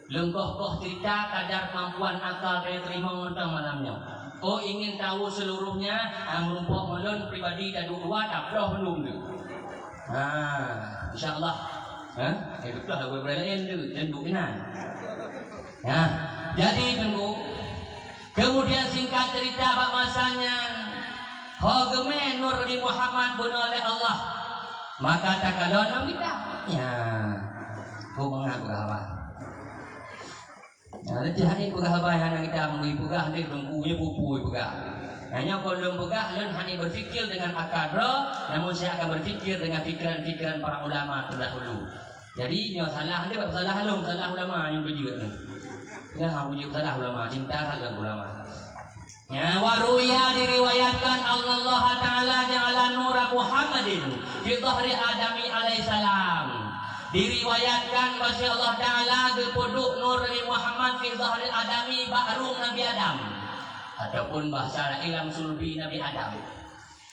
Lengkoh-koh cerita kadar kemampuan akal saya terima tentang malamnya. Oh ingin tahu seluruhnya, merumpok melon pribadi dan dua tak belum tu. InsyaAllah. Itulah lagu berlain tu, tentu inan. Jadi tunggu. Kemudian singkat cerita pak masanya, Hogeme Nur Nabi Muhammad bunuh oleh Allah. Maka tak kalon kita. Ya, kau mengaku apa? Nanti hari pegah apa yang kita mengi pegah ni tunggunya pupu pegah. Hanya kalau pegah lain hanya berfikir dengan akadro, namun saya akan berfikir dengan fikiran-fikiran para ulama terdahulu. Jadi nyo salah dia salah ulama yang berjujur ni. Ya, berjujur salah ulama, cinta dengan ulama. Ya, waruya diriwayatkan Allah Taala ja'ala nur Muhammadin fi dhahri Adami alaihissalam. Diriwayatkan bahwa Allah Ta'ala gepuduk Nur Nabi Muhammad fi dhahri Adami ba'rum Nabi Adam, ataupun bahasa ilam sulbi Nabi Adam.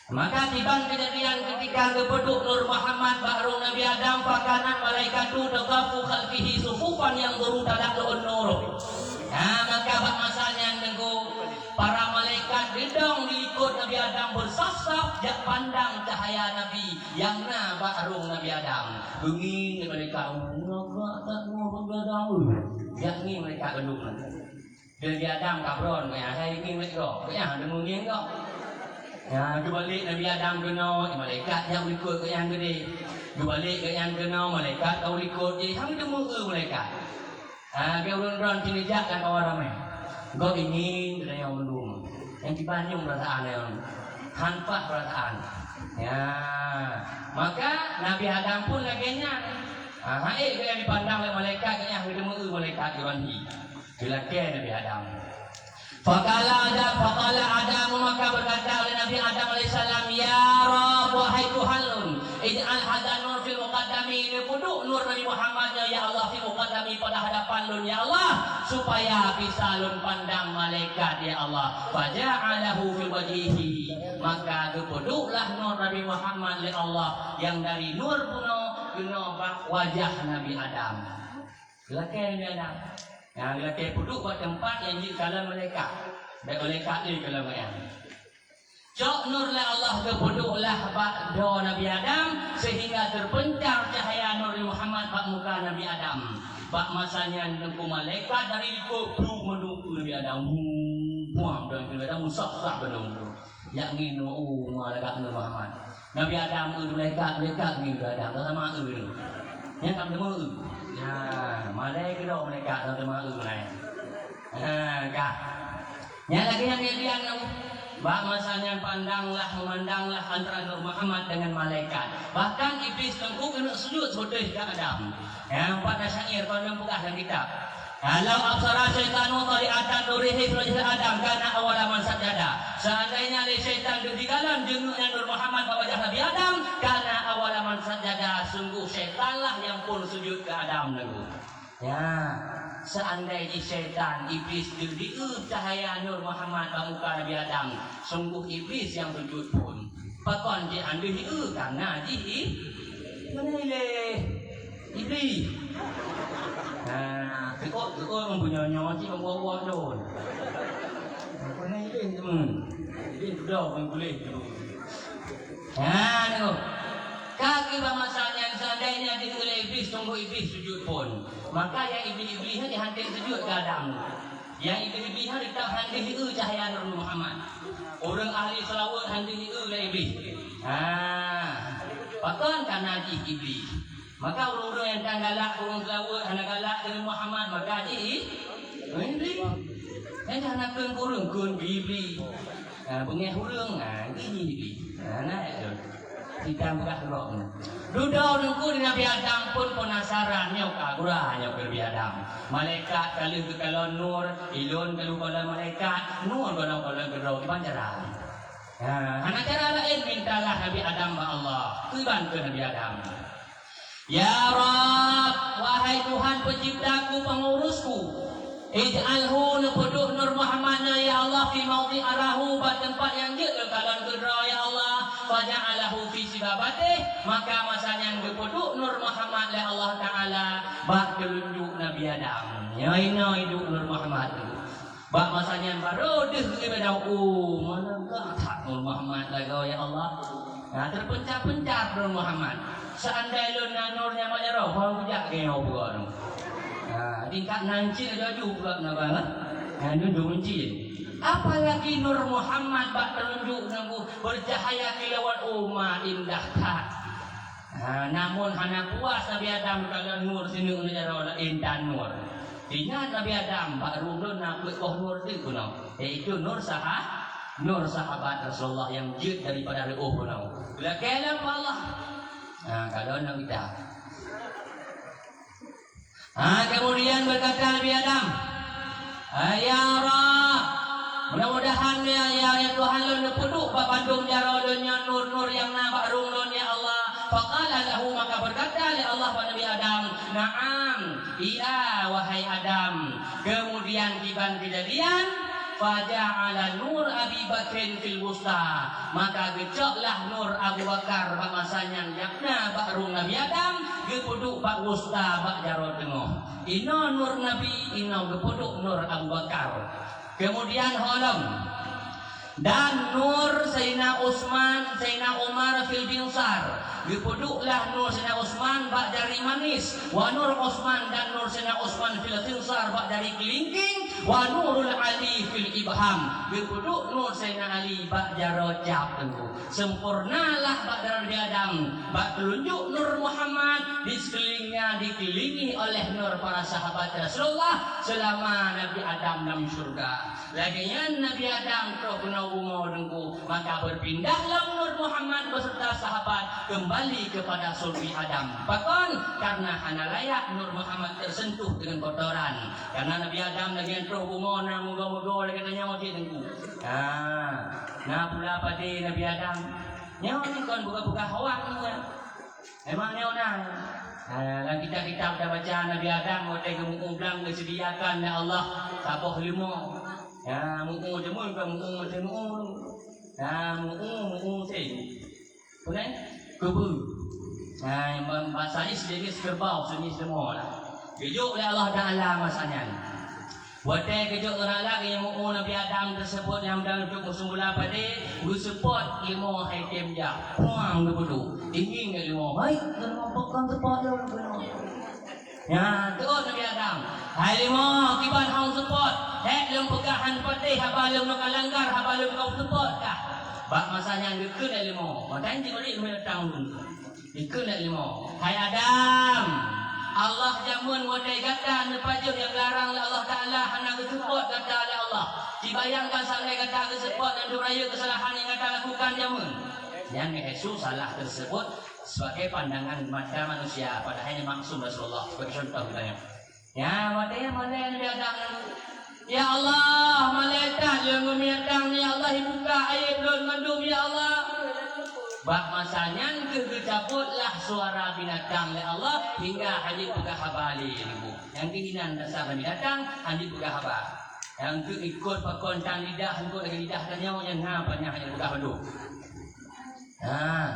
Maka tiba kejadian ketika gepuduk Nur Muhammad ba'rum Nabi Adam, fakanat malaikatu taqafu khalfihi sufufan yang turun tadaklu'un nur. Maka bak masanya tengku para malaikat gedong diikut Nabi Adam bersaf-saf jak pandang cahaya Nabi yang na ba'rum Nabi Adam. Bunyi mereka enggak tak mau begadang. Yang ni mereka gedung. Nabi Adam kabron ya saya ingin mereka. Ya dengung enggak. Ya kembali Nabi Adam kena malaikat yang ikut ke yang gede. Kembali ke yang kena malaikat kau ikut je hang demu malaikat. Dia urun-urun sini jangan bawa ramai. Kau ingin ada yang mendung, yang dibanyung perasaan yang tanpa perasaan. Ya, maka Nabi Adam pun laginya. Yang dipandang oleh malaikat yang ketemu malaikat Ibrahim. Dilakir Nabi Adam. Fakala Adam maka berkata oleh Nabi Adam alaihissalam, ya Rabb wahai Tuhanun, ij'al hadha nur fil muqaddami, dipuduk nur Nabi Muhammad ya Allah fil muqaddami pada hadapan lun ya Allah, supaya bisa lun pandang malaikat ya Allah. Faja'alahu fil wajhihi, maka dipuduklah nur Nabi Muhammad oleh Allah yang dari nur puno wajah Nabi Adam. Lakai Nabi Adam. Yang lelaki puduk buat tempat yang dikala mereka. Baik malaikat ni kalau mereka. Cok nurlah Allah kepuduklah ba'da Nabi Adam sehingga terpencar cahaya nur Muhammad bak muka Nabi Adam. Bak masanya nengku malaikat dari kubur menunggu Nabi Adam. Buang dan Nabi Adam musak-sak benung tu. Yang ni malaikat Nabi Muhammad. Nabi Adam tu malaikat ni Nabi Adam. Tak sama tu. Yang tak demo tu. Ya, malaikat dah mereka tak terima tu naik. Kah. Yang lagi yang dia Bah masanya memandanglah antara Nur Muhammad dengan malaikat. Bahkan iblis tengku kena sujud sujud ke Adam. Yang pada syair kau buka dalam kitab. Kalau absara syaitanu tari'atan nurihi filajil Adam karena awal man sajada. Seandainya syaitan ketinggalan jenguknya Nur Muhammad pada wajah Nabi Adam karena awal man sajada, sungguh syaitanlah yang pun sujud ke Adam dulu. Ya, seandainya syaitan iblis diu cahaya Nur Muhammad pada muka Nabi Adam, sungguh iblis yang sujud pun. Pakon dia ambil diu karena mana iblis. Nah, kau mempunyai nyawa sih membawa don. Apa ni iblis teman? Iblis dah boleh. Nah, tengok. Kaki masalahnya seandainya oleh iblis, tunggu iblis sujud pun. Maka yang iblis-iblisnya dihantar sujud ke Adam. Yang iblis-iblisnya ditahan diu cahaya Nur Muhammad. Orang ahli selawat hantar diu oleh iblis. Pakon karena iblis. Maka orang-orang yang tak galak, orang selawat, anak galak dengan Muhammad, maka iblis. Kan anak kurung iblis. Pengen hurung, ini iblis. Nak itu. Kita buka roh. Duduk nunggu di Nabi Adam pun penasaran nyok agura nyok Nabi Adam. Malaikat kalau nur, ilun kalau malaikat, nur kalau gerau di pancaran. Anak cara lain mintalah Nabi Adam ba Allah. Tujuan ke Nabi Adam. Ya Rabb, wahai Tuhan penciptaku, pengurusku, ij'alhu nepeduk Nur Muhammadna ya Allah fi maudhi arahu, pada tempat yang je kalau gerau ya Allah. Faja'alahu fi sibabatih, maka masanya yang dipeduk Nur Muhammad oleh Allah Ta'ala bak telunjuk Nabi Adam. Ya ina hidup Nur Muhammad tu. Bak masanya baru deh kepada mana tak Nur Muhammad lagi ya Allah. Nah, terpencah-pencah Nur Muhammad. Seandainya nurnya majarah, kau bijak ke yang bukan. Nah, tingkat nanci aja juga nak banget. Nah, duduk nanci. Apalagi Nur Muhammad bak telunjuk nunggu bercahaya kilauan umat indah tak. Namun hanya puas Nabi Adam kalau nur sini menjadi indah nur. Ingat Nabi Adam bak rundun nak nur itu kuno. Yaitu nur sahabat Rasulullah yang jid daripada kuno. Bila kalam Allah. Kalau nak kita. Kemudian berkata Nabi Adam, ya Rabb, mudah-mudahan ya Tuhan lu nepeduk bak bandung jarolnya nur-nur yang nampak rungun ya Allah. Faqala lahu, maka berkata oleh Allah pada Nabi Adam, na'am, iya wahai Adam. Kemudian tiba kejadian, faja'ala nur Abi Bakrin fil wusta, maka gecoklah nur Abu Bakar bak masanya yakna bak rung Nabi Adam, gepeduk bak wusta bak jaro tengah. Ina nur Nabi, ina gepeduk nur Abu Bakar. Kemudian holom dan nur Sayyidina Utsman, Sayyidina Umar fil binsar, dipeduklah nur Sayyidina Utsman bak jari manis, wa nur Utsman dan nur Sayyidina Utsman fil binsar bak jari kelingking, wa nurul Ali fil ibham, dipeduk nur Sayyidina Ali bak jaro cap tentu. Sempurnalah bak jari Adam, bak telunjuk Nur Muhammad di sekelilingnya dikelilingi oleh nur para sahabat Rasulullah selama Nabi Adam dalam surga. Laginya Nabi Adam terus kena umur dengku, maka berpindahlah Nur Muhammad beserta sahabat kembali kepada sulbi Adam. Bahkan karena hana layak Nur Muhammad tersentuh dengan kotoran. Karena Nabi Adam lagi terus umur nak moga-moga lagi katanya mati dengku. Nah pula pada Nabi Adam, nyawa ni kan buka-buka hawa ni. Emang nyawa nah. Dalam kitab-kitab dah baca Nabi Adam waktu kemudian disediakan oleh Allah sabah lima. Ya, mu'u jemun ke mu'u jemun. Ya, mu'u sih. Bukan? Kubu. Yang bahasa ini sedikit kerbau sunyi semua lah. Kejuk oleh Allah Ta'ala masanya. Waktu kejuk orang lagi yang mu'u Nabi Adam tersebut yang dalam untuk musuh-mula pada support ilmu hakim dia. Puang ke bodoh. Ingin ke ilmu. Baik, kalau pekan support dia orang kena. Ya, terus Nabi Adam. Hai lima, kiban hang support. Lem pegahan patih, haba lem nak langgar, haba lem kau support kah? Bak masanya yang dikun dari lima. Macam ni balik lima datang dulu. Dikun dari lima. Hai Adam, Allah jamun wadai kata nepajur yang larang oleh Allah Ta'ala hana kesepot kata oleh Allah. Dibayangkan salah kata kesepot dan duraya kesalahan yang kata lakukan jamun. Yang Yesus salah tersebut sebagai pandangan mata manusia, padahal ini maksum Rasulullah sebagai contoh katanya. Ya, malaikat dia datang. Ya Allah, malaikat yang meminatang ya Allah buka air belum mandum ya Allah. Bak masanya kecabutlah suara binatang ya Allah hingga hadis buka habali ibu. Yang keinginan dasar binatang hadis buka habal. Yang ikut pakontan lidah ikut lagi lidah dan yang banyak yang buka handuk. Nah,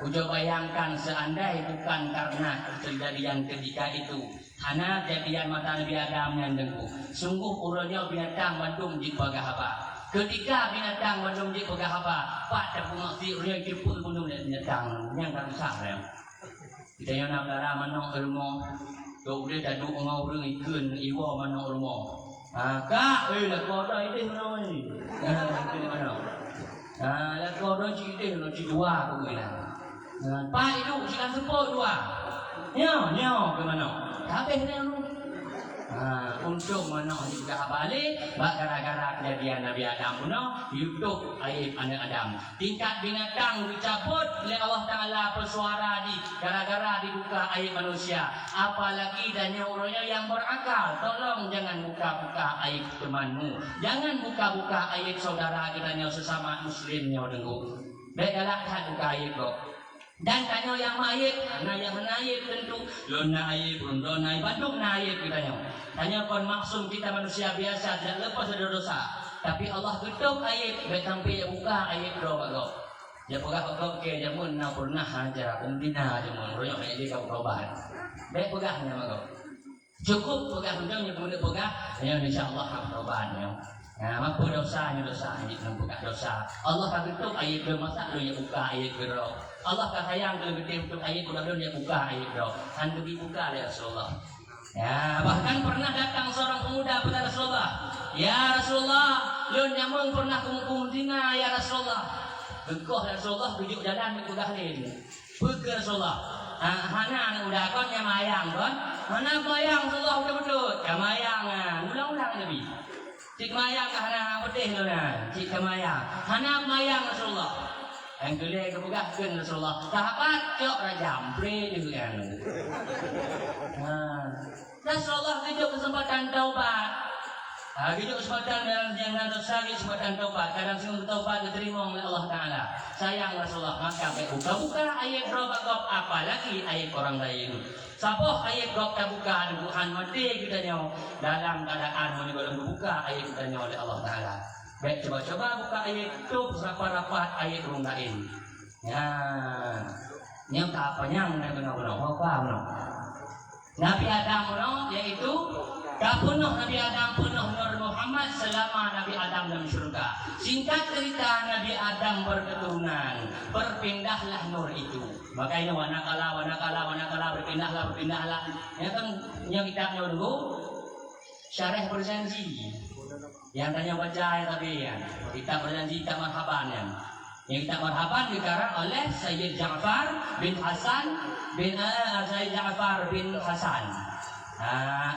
ujo bayangkan seandai bukan karena kejadian ketika itu, hana jadian mata Nabi Adam yang dengku. Sungguh urutnya binatang bandung di pagahaba. Ketika binatang bandung di pagahaba, pak tak mengerti urutnya kipul bandung binatang yang tak besar ya. Kita yang nak lara manong ilmu, kau boleh dadu ngau urung ikun iwa manong ilmu. Kak, lah kau dah itu mana ni? Itu mana? Lah kau dah cik lo cik dua aku bilang. Pak itu silang sepuluh dua. Nyo ke mana? Habis dia lu. Untuk mana juga balik, gara-gara kejadian Nabi Adam puno, hidup aib anak Adam. Tingkat binatang dicabut oleh Allah Taala bersuara di gara-gara dibuka aib manusia. Apalagi dan urutnya yang berakal. Tolong jangan buka-buka aib temanmu. Jangan buka-buka aib saudara kita sesama muslimnya dengu. Baiklah buka aib kok. Dan tanya yang mayit, yang naib tentu lona aib, rondo naib, bandung naib kitanya. Tanya kon maksum kita manusia biasa tidak lepas dari dosa. Tapi Allah tutup aib, baik sampai buka aib do bago. Ya pegah kau ke jamun na pernah aja, umdina jamun, royok aja kau berobat. Baik pegahnya bago. Cukup pegah undangnya kemudian pegah, ya insyaallah akan berobat ya. Nah, mampu dosanya ini buka dosa. Allah tak tutup aib do masa do ya buka aib do. Allah tak sayang kalau gede untuk aib do dia buka aib do. Han dibuka oleh Rasulullah. Ya, bahkan pernah datang seorang pemuda kepada Rasulullah. Ya Rasulullah, lun nyamung pernah kumkum zina ya Rasulullah. Engkau ya Rasulullah tunjuk jalan ke gahlin. Pergi Rasulullah. Hana udah kon nyamayang kon. Mana mayang Rasulullah udah betul. Nyamayang ulang-ulang Nabi. Cik mayang hana putih tu na. Cik mayang. Hana mayang Rasulullah. Yang gele kebugahkan Rasulullah. Sahabat cok rajam pre juga kan. Rasulullah tunjuk kesempatan taubat. Tunjuk kesempatan jangan dosa, kesempatan taubat. Kadang sing taubat diterima oleh Allah Taala. Sayang Rasulullah maka buka-buka ayat robakop apalagi ayat orang lain. Sapoh ayat gok buka Tuhan mati kita nyaw dalam keadaan buka ayat kita nyaw oleh Allah Taala. Baik coba-coba buka ayat itu rapat-rapat ayat orang lain. Ya, yang tak apa yang nak apa Nabi Adam yaitu kapunuh Nabi Adam punuh Nur Muhammad selama Nabi Adam dalam surga. Singkat cerita Nabi Adam berketurunan, berpindahlah nur itu. Makanya wanakala berpindahlah. Ya kan yang kitabnya dulu syarah berjanji. Yang tanya baca ya tapi ya kita berjanji kita marhaban ya. Yang kita marhaban dikarang oleh Sayyid Ja'far bin Hasan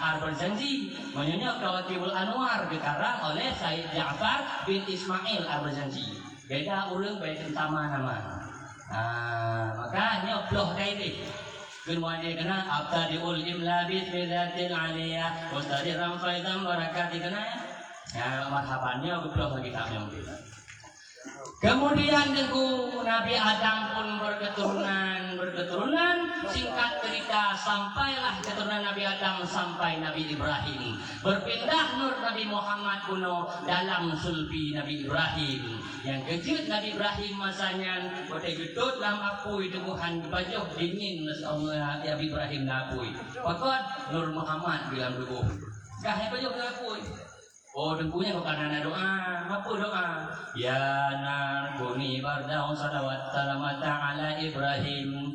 Al-Barzanji menyonya Kawakibul Anwar dikarang oleh Sayyid Ja'far bin Ismail Al-Barzanji. Beda urang beda utama nama. Makanya bloh kayak ini. Kemudian kena abtadiul imla bi bidatil aliyah mustadiran faizan barakati kena ya marhabannya bloh lagi kami. Kemudian Nabi Adam pun berketurunan. Singkat cerita sampailah keturunan Nabi Adam sampai Nabi Ibrahim. Berpindah nur Nabi Muhammad kuno dalam sulbi Nabi Ibrahim. Yang kejut Nabi Ibrahim masanya boleh gedut dalam apui teguhan bajuh dingin Allah Nabi Ibrahim lapui. Pakot Nur Muhammad bilang dulu. Kahai bajuh lapui. Oh dengkunya kok karena doa. Apa doa? Ya nar kuni bardau salawat salamata ala Ibrahim.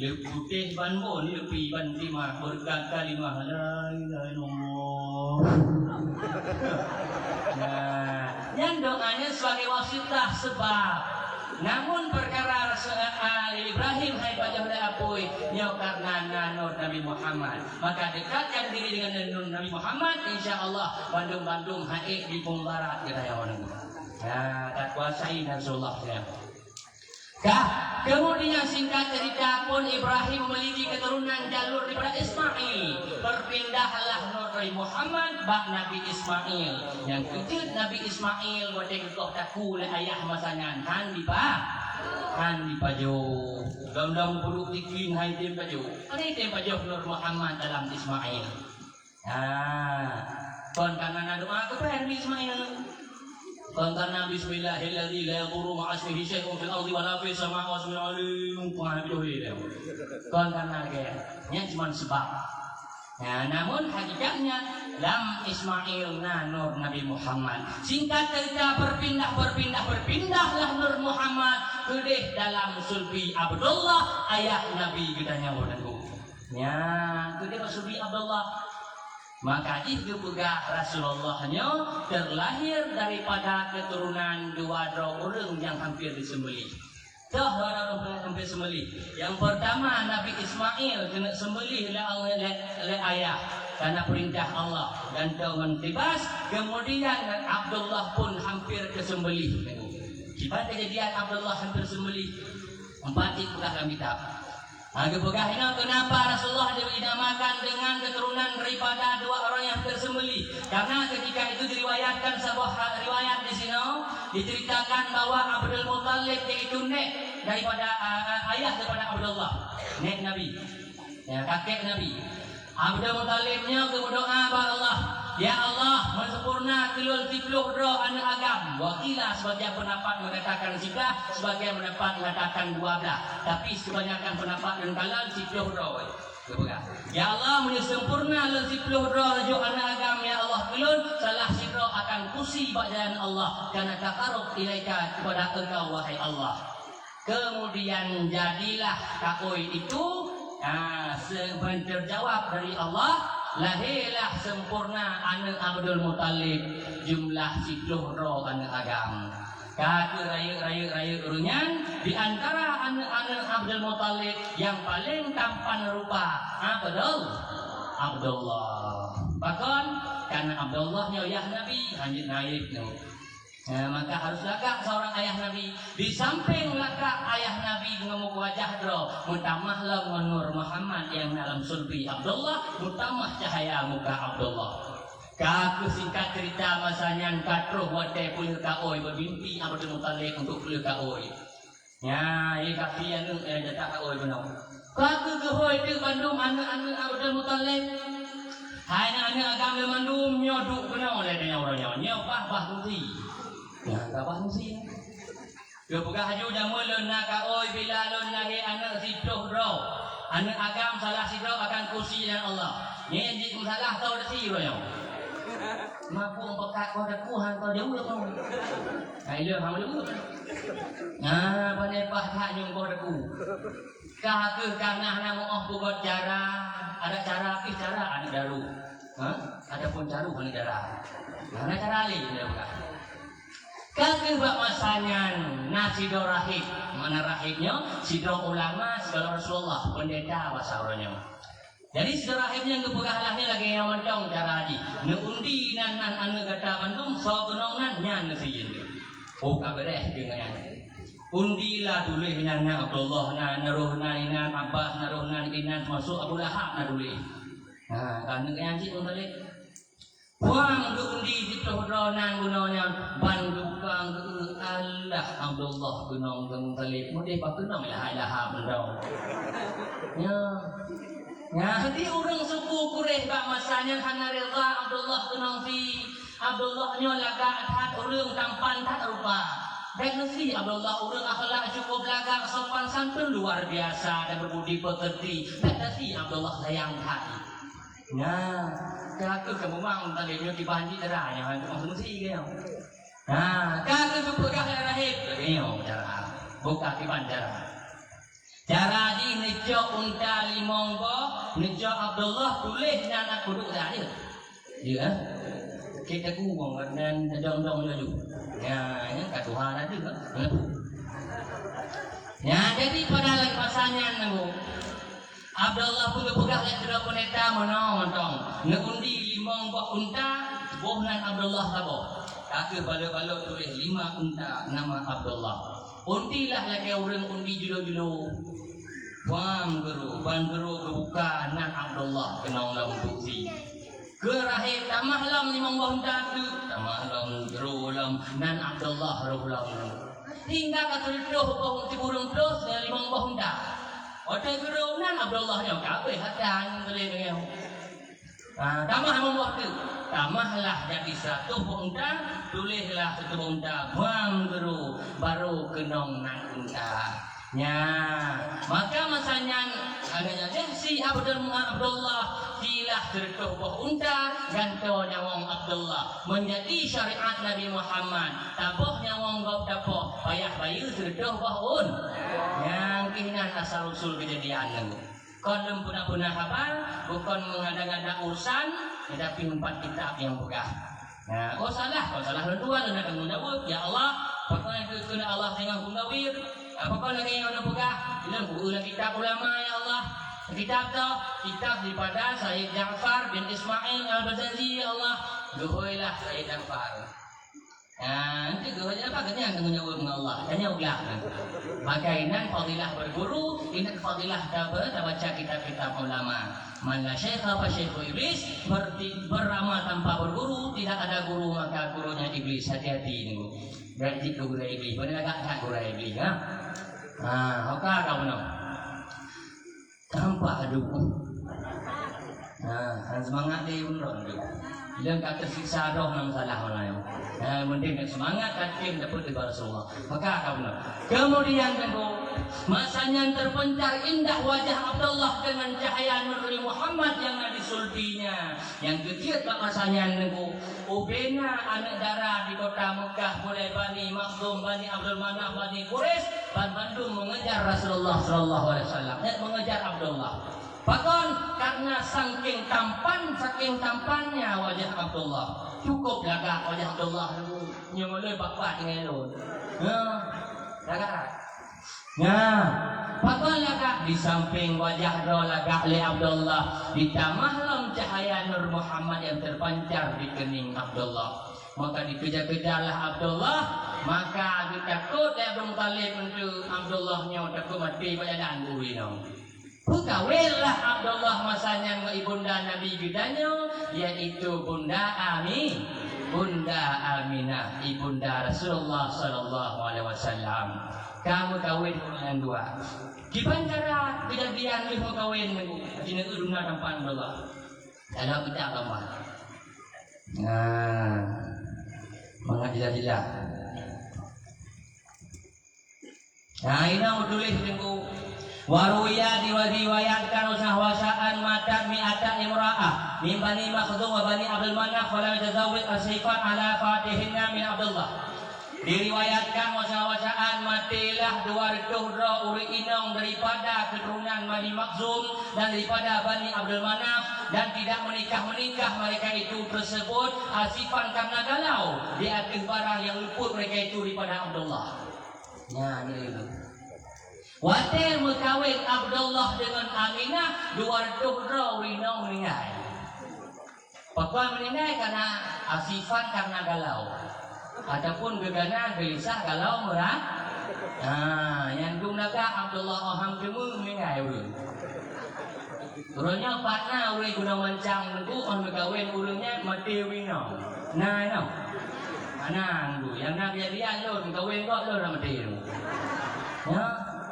Putih ban bon lepi ban timah berkat kalimah la ilaha illallah. Nah, yang doanya sebagai wasitah sebab. Namun perkara Ibrahim hai pajah dah apoi nya nyo karena Nur Nabi Muhammad. Maka dekatkan diri dengan Nur Nabi Muhammad, insya Allah Bandung-Bandung haik di Pembarat kita yang orang. Ya, tak kuasai Rasulullah ya. Kemudian singkat cerita pun Ibrahim memiliki keturunan jalur daripada Ismail. Berpindahlah Nur Nabi Muhammad bak Nabi Ismail. Yang kecil Nabi Ismail wadai kekok taku le ayah masangan han di Pajo. Dalam puluh tikin hai tim Pajo. Ada tim Pajo Nur Muhammad dalam Ismail. Kon karena doa kepada Nabi Ismail. Karena bismillahirrahmanirrahim la yadurru ma'a ismihi syai'un fil ardi wa la fis samaa'i wa sami'ul 'alim. Karena nya cuma sebab. Ya, namun hakikatnya lam Ismail Nur Nabi Muhammad. Singkat cerita berpindahlah Nur Muhammad kedeh dalam sulbi Abdullah ayah Nabi gedanya bodanku. Ya, kedeh sulbi Abdullah. Maka itu juga Rasulullahnya terlahir daripada keturunan dua orang yang hampir disembelih. Hampir sembelih. Yang pertama Nabi Ismail kena sembelih oleh ayah karena perintah Allah dan dengan tibas. Kemudian Abdullah pun hampir kesembelih. Kibat kejadian Abdullah hampir sembelih 4 dalam kitab. Kebegahnya kenapa Rasulullah dinamakan dengan keturunan daripada dua orang yang tersembelih? Karena ketika itu diriwayatkan sebuah riwayat di sini diceritakan bahwa Abdul Muthalib yaitu nek daripada ayah daripada Abdullah, nek Nabi, ya, kakek Nabi. Abdul Muthalibnya berdoa kepada Allah, ya Allah, mensempurna tilul tipluh roh anak agam. Wakilah sebagian pendapat mengatakan 11, sebagian pendapat mengatakan 12. Tapi kebanyakan pendapat dan kalan tipluh roh. Ya Allah, menyempurna tipluh roh rajuk anak agam. Ya Allah, tilul salah siro akan kusi badan Allah karena takaruk ilaika kepada engkau wahai Allah. Kemudian jadilah kakoi itu terjawab dari Allah. Lahirlah sempurna anak Abdul Muthalib jumlah 10 roh anak agam. Kata raya urunyan di antara anak-anak Abdul Muthalib yang paling tampan rupa Abdullah. Bahkan karena Abdullahnya ayah Nabi lanjut naik maka harus lagak seorang ayah Nabi. Di samping lagak ayah Nabi ngemuk wajah dro, mutamah lah Nur Muhammad yang dalam sulbi Abdullah, mutamah cahaya muka Abdullah. Kaku singkat cerita masanya katruh wadai punya kaoi bermimpi Abdul Muthalib untuk punya kaoi. Ya, ini kafian jatah kaoi benar. Kaku kehoi ke Bandung anak-anak Abdul Muthalib. Hanya agama Bandung nyoduk benar oleh dia orangnya. Nyopah bahuri. Ya, tak faham sih. Dia buka haju dah mula nak oi bila lon nahi anak sidoh roh. Anak agam salah sidoh akan kursi dan Allah. Ni jadi masalah tahu dah sih roh. Mampu mempekat kau dah kuhan kau jauh dah kau. Ayo hang jauh. Nah, pandai pahak nyung kau dah ku. Kah ke karena nama oh buat cara, ada cara ada daru. Ada pun caru kan cara. Mana cara lain dia buka. Kagak bak masanya nasido rahib. Mana rahibnya? Sidro ulama, sidro Rasulullah, pendeta bahasa orangnya. Jadi sidro rahibnya yang kebegahlahnya lagi yang mencong cara haji. Neundi nan anu kata Bandung so gunongan nyan sejin. Oh kabareh dengan undilah dulu nyanna Abdullah naruhna inan Abbas naruhna inan masuk Abu Lahab na dulu. Nah, kan ngaji balik. Wang undi di ronan gunanya bandukang Allah Abdullah gunung Muthalib mudi patunang la ilaha illallah. Ya, jadi orang suku Quraisy bak masanya hana rida Abdullah gunung si Abdullahnya laga hat orang tampan tak rupa. Dan si Abdullah orang akhlak cukup laga sopan santun luar biasa dan berbudi pekerti. Dan si Abdullah sayang hati. Nah, kata kamu mang tadinya dibanji darahnya, maksudnya sih gitu. Nah, kata berpegang darah itu, cara buka kiban darah. Cara di nejo unta limonggo, nejo Abdullah tulis anak kuduk tadi. Iya, kita kuwang dan dong dulu. Ya, ini katuhan ada juga. Ya, jadi pada lagi masanya nemu. Abdullah pun pegang yang sudah peneta menong. Ngundi 5 buah unta, bohnan Abdullah taboh. Kaki balok-balok tulis 5 unta nama Abdullah. Undilah lagi orang undi julo-julo. Wang guru kebuka nan Abdullah kena ulam tuksi. Kerahir tamahlam 5 buah unta tu. Tamahlam guru ulam nan Abdullah ulam. Hingga kata doh burung plus 5 buah unta. Otak guru nan Abdullah yang kabeh hatan boleh dengan. Tamah 5 buah tu. Tamahlah jadi 100 buah unta, tulislah 1 buah unta. Wang guru baru kenong nan unta. Ya, maka masanya adanya si Abdullah kilah tertuh buah unta ganto nyawang Abdullah menjadi syariat Nabi Muhammad taboh nyawang gop tapoh payah bayu tertuh buah un yang kinan asal usul kejadian itu kon punah-punah hafal bukan mengada-ngada urusan tetapi 4 kitab yang pegah. Nah, salah tuan nak menjawab ya Allah pokoknya kena Allah dengan kunawir apa lagi yang anda pegah bilang buku kitab ulama ya Allah kitab daripada Sayyid Ja'far bin Ismail Al-Bazazi ya Allah dohoilah Sayyid Ja'far. Nanti dohoilah apa katanya dengan jawab dengan Allah tanya ulah maka inan fadilah berguru inan fadilah baca kitab-kitab ulama mana syekh apa syekh iblis beramal tanpa berguru tidak ada guru maka gurunya iblis hati-hati ini berarti guru iblis benar agak guru iblis hokar kau no tanpa aduh semangat dia benar bilang kata siksa doh nam salah mana mending semangat kakin dapat di Rasulullah maka kau benar kemudian tengok masanya terpencar indah wajah Abdullah dengan cahaya nur Muhammad yang ada di sulbinya yang kecil tak masanya tengok ubena anak darah di kota Mekah mulai Bani Makhzum Bani Abdul Manaf Bani Quraisy Bandung mengejar Rasulullah sallallahu alaihi wasallam mengejar Abdullah. Bahkan karena saking tampannya wajah Abdullah cukup lagak wajah Abdullah nyemulai bapak dengan lu lagak bahkan lagak di samping wajah lagak le Abdullah ditamahlam cahaya Nur Muhammad yang terpancar di kening Abdullah maka dikejar-kejarlah Abdullah maka ditakut Abdul Muttalib untuk Abdullahnya takut mati pada dan burinong Kawinlah Abdullah masanya dengan ibunda Nabi Gidanya yaitu Bunda Aminah ibunda Rasulullah sallallahu alaihi wasallam. Kamu kawin dengan 2. Di antara kejadian itu kawin di negeri tanpa Abdullah. Kalau kita apa? Mengajilah. Ini tulis tengku waruya diwayatkan usahwasaan mata mi'ata imra'ah min Bani Makhzum wa Bani Abdul Manaf wala jazawid asifan ala fatihinna min Abdullah. Diriwayatkan usahwasaan matilah 200 uri inong daripada keturunan Bani Makhzum dan daripada Bani Abdul Manaf dan tidak menikah mereka itu tersebut asifan karena galau di atas barang yang luput mereka itu daripada Abdullah. Ya, ini itu. Watir mengkawin Abdullah dengan Aminah 200 rinong meninggal. Pakwa meninggal karena asifan karena galau. Ataupun gegana gelisah galau murah. Yang dumnaga Abdullah oham kemu meninggal urun. Urunnya patna uri guna mancang nengku on mengkawin urunnya mati rinong. Nah. Anang tu yang nak dia lo mengkawin kok lo dah mati.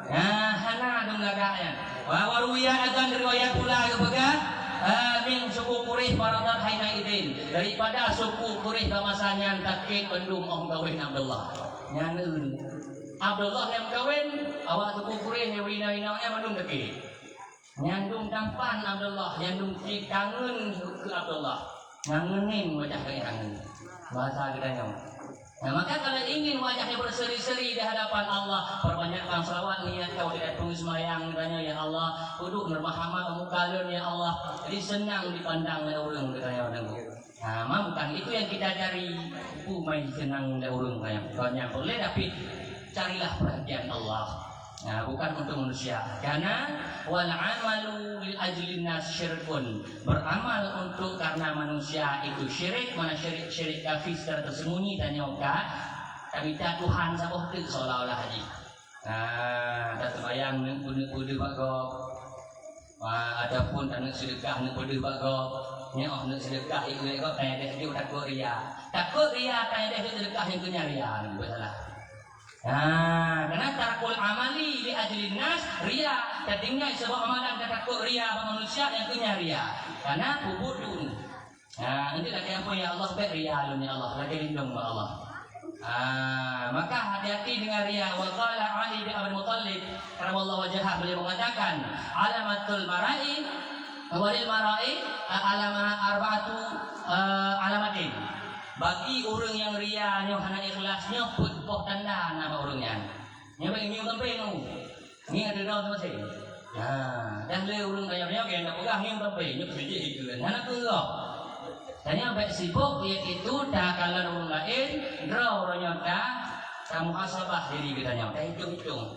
Hana dong lagaknya. Waruya akan riwayat pula kepada min suku Quraisy paradat haina idin daripada suku Quraisy masanya takkit pendum kawin Abdullah. Nyaneun. Abdullah yang kawin awak suku Quraisy yang wina-winanya mandum takkit. Nyandung tampan Abdullah, nyandung kangen ke Abdullah. Ngangenin wajah kangen. Bahasa gedanya. Nah, maka kalau ingin wajahnya berseri-seri di hadapan Allah, perbanyakkan selawat niat kau tidak tunggu semayang katanya ya Allah, kudu bermahamat mukalun ya Allah. Jadi senang dipandang oleh orang katanya orang. Nah, bukan itu yang kita cari. Main senang oleh orang banyak boleh tapi carilah perhatian Allah. Nah, bukan untuk manusia. Karena wal amalu lil ajlin nas syirkun. Beramal untuk karena manusia itu syirik, mana syirik kafir secara tersembunyi dan nyoka. Kami tak Tuhan sabah tu seolah-olah haji. Tak terbayang nak kuda bagok. Adapun tak nak sedekah nak kuda bagok. Nak sedekah itu bagok tanya dia takut ria. Takut ria tanya dia sedekah yang punya ria. Buat salah. Karena tarkul amali li ajlin nas ria. Tertinggal sebuah amalan dan takut ria manusia yang punya ria. Karena bubut dulu. Nanti lagi apa ya Allah baik ria lu ya Allah. Lagi lindung ya Allah. Maka hati-hati dengan ria. Wa qala Ali bin Abi Muthalib karamallahu wajhah, beliau mengatakan alamatul marai walil marai arba'atu alamatin. Bagi orang yang ria nya hana ikhlasnya put tanda nama orangnya. Nya bagi nyium tempe nu. Ni ada dah tu masih. Dan le orang kaya-kaya yang nak pegang nyium tempe nya biji itu kan. Hana kerak. Tanya baik sibuk iaitu dah kalau orang lain draw orangnya dah kamu asabah diri kita nya. Dah hitung-hitung.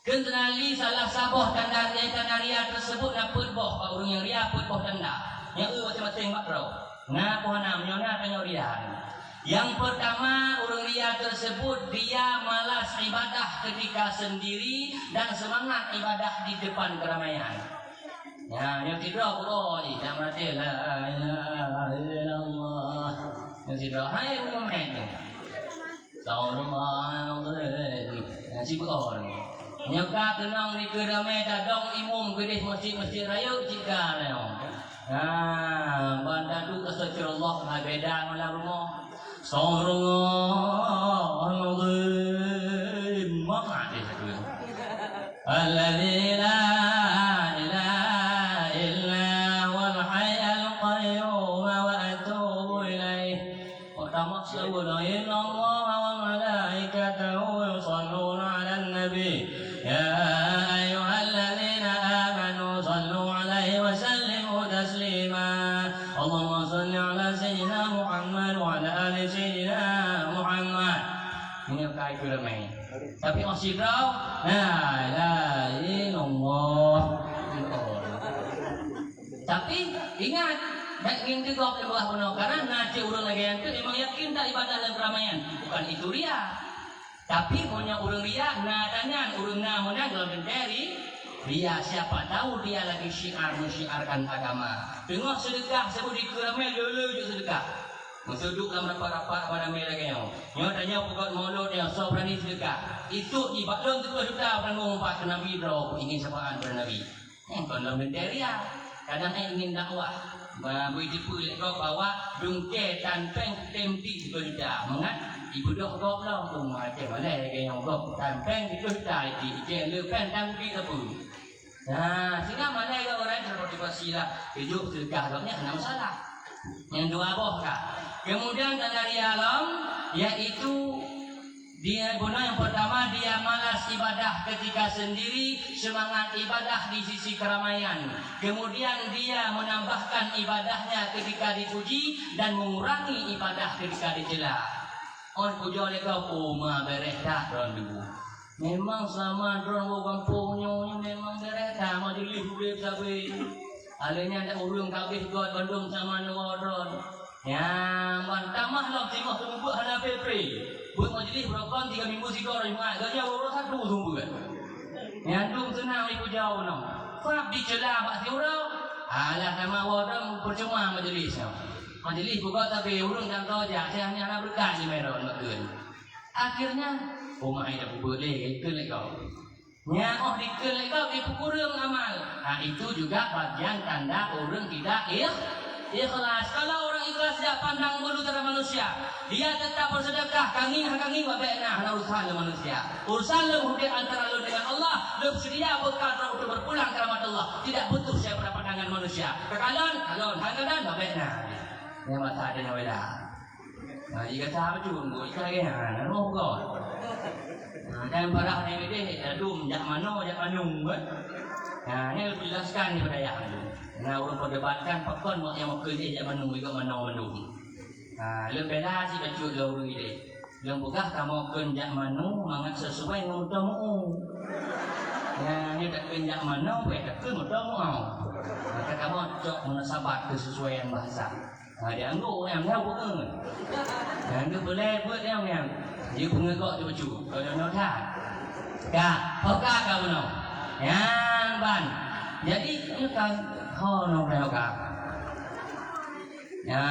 Kenali salah sabah tanda ria tersebut dapat boh orang yang ria put tanda. Yang macam-macam mak draw. Nah, pohon namanya tanya ria. Yang pertama, orang ria tersebut dia malas ibadah ketika sendiri dan semangat ibadah di depan keramaian. Yang kedua pula, yang berarti la ilaha illallah. Yang kedua, hai rumah itu. Yang sibuk orang. Yang tenang di keramaian dadong imum gedis masjid raya jika leong. Bandadu astagfirullah beda malam rumah. Astagfirullahaladzim. Maaf dia satu. Alladzi la ilaha illa wal hayyul qayyum wa atubu ilaih. Wa tamassalu illallah wa malaikatahu yusalluna 'alan nabi. Ya ayyuhalladzina amanu sallu 'alaihi wa sallimu taslima. Allahumma salli 'ala sayyidina Muhammad wa 'ala ali sayyidina Muhammad. Ini kait ramai. Tapi masih tahu la ilaha illallah. Tapi ingat baik yang juga di bawah penuh karena nanti orang lagi yang itu memang yakin tak ibadah dan keramaian. Bukan itu ria. Tapi punya orang ria nadanya orang namanya dalam menteri ria siapa tahu dia lagi mensyiarkan agama. Tengok sedekah sebut di keramaian dulu je sedekah. Masuduk dalam rapat-rapat pada mereka yang tanya pokok mulut yang so berani sedekah. Itu ibadah tu sudah akan mengumpat ke Nabi bro ingin sapaan pada Nabi. Kalau menteri ria kadang ingin dakwah. Bui tipu lekau bawa dungke tanpeng temti sudah mengat ibu dah gop lah tu macam mana lagi yang gop tanpeng itu sudah di lepen tanpi apa. Nah, sehingga mana yang orang termotivasi lah hidup sedekah gopnya kena masalah. Yang dua boh kah. Kemudian dari alam yaitu dia guna yang pertama dia malas ibadah ketika sendiri, semangat ibadah di sisi keramaian. Kemudian dia menambahkan ibadahnya ketika dipuji dan mengurangi ibadah ketika dicela. On puja lekau puma beres dah drone dulu. Memang sama drone kampungnya memang beres dah majlis boleh sabi. Alanya ada urung kabeh god Bandung sama no drone. Ya, mantamah lah timah tunggu hana PP. Buat majlis berapa 3 minggu si orang ingat. Gaya urus satu tunggu kan. Nyandung senang ikut jauh no. Faham dicela pak si orang. Alah sama orang percuma majlis. Majlis buka tapi urung dan toja. Saya hanya nak berkat di meron makan. Akhirnya, mai dah boleh ikut lekau. Nya dikut lekau kurang amal. Itu juga bagian tanda orang tidak ikhlas. Kalau orang ikhlas tidak pandang bulu terhadap manusia, dia tetap bersedekah. Kanging wabekna hana urusan dengan manusia. Urusan lebih antara lu dengan Allah. Lu sedia bekal untuk berpulang ke rahmat Allah. Tidak butuh saya pada pandangan manusia. Kekalon, hanggadan wabekna. Yang mata ada naweda. Nah, jika sahabat jumbo, jika lagi hana rohgon. Dan barang yang ini adum jak mano jak manung. Nah, ini lebih jelaskan daripada yang itu. Nah, orang perdebatkan pakon yang mau kerja jak manung juga mano. Nah, lebih dah si baca lah orang ini. Yang buka kamu kenjak manu mangat sesuai dengan utamu. Ya, ini tak kenjak manu, tak ke utamu. Maka kamu cok menasabat kesesuaian bahasa. Dia anggur yang tahu pun. Yang boleh buat yang dia pengekok dia baju. Kalau nak tak, kak, hokak kamu no. Yang ban. Jadi ini kan, nak hokak. Ya.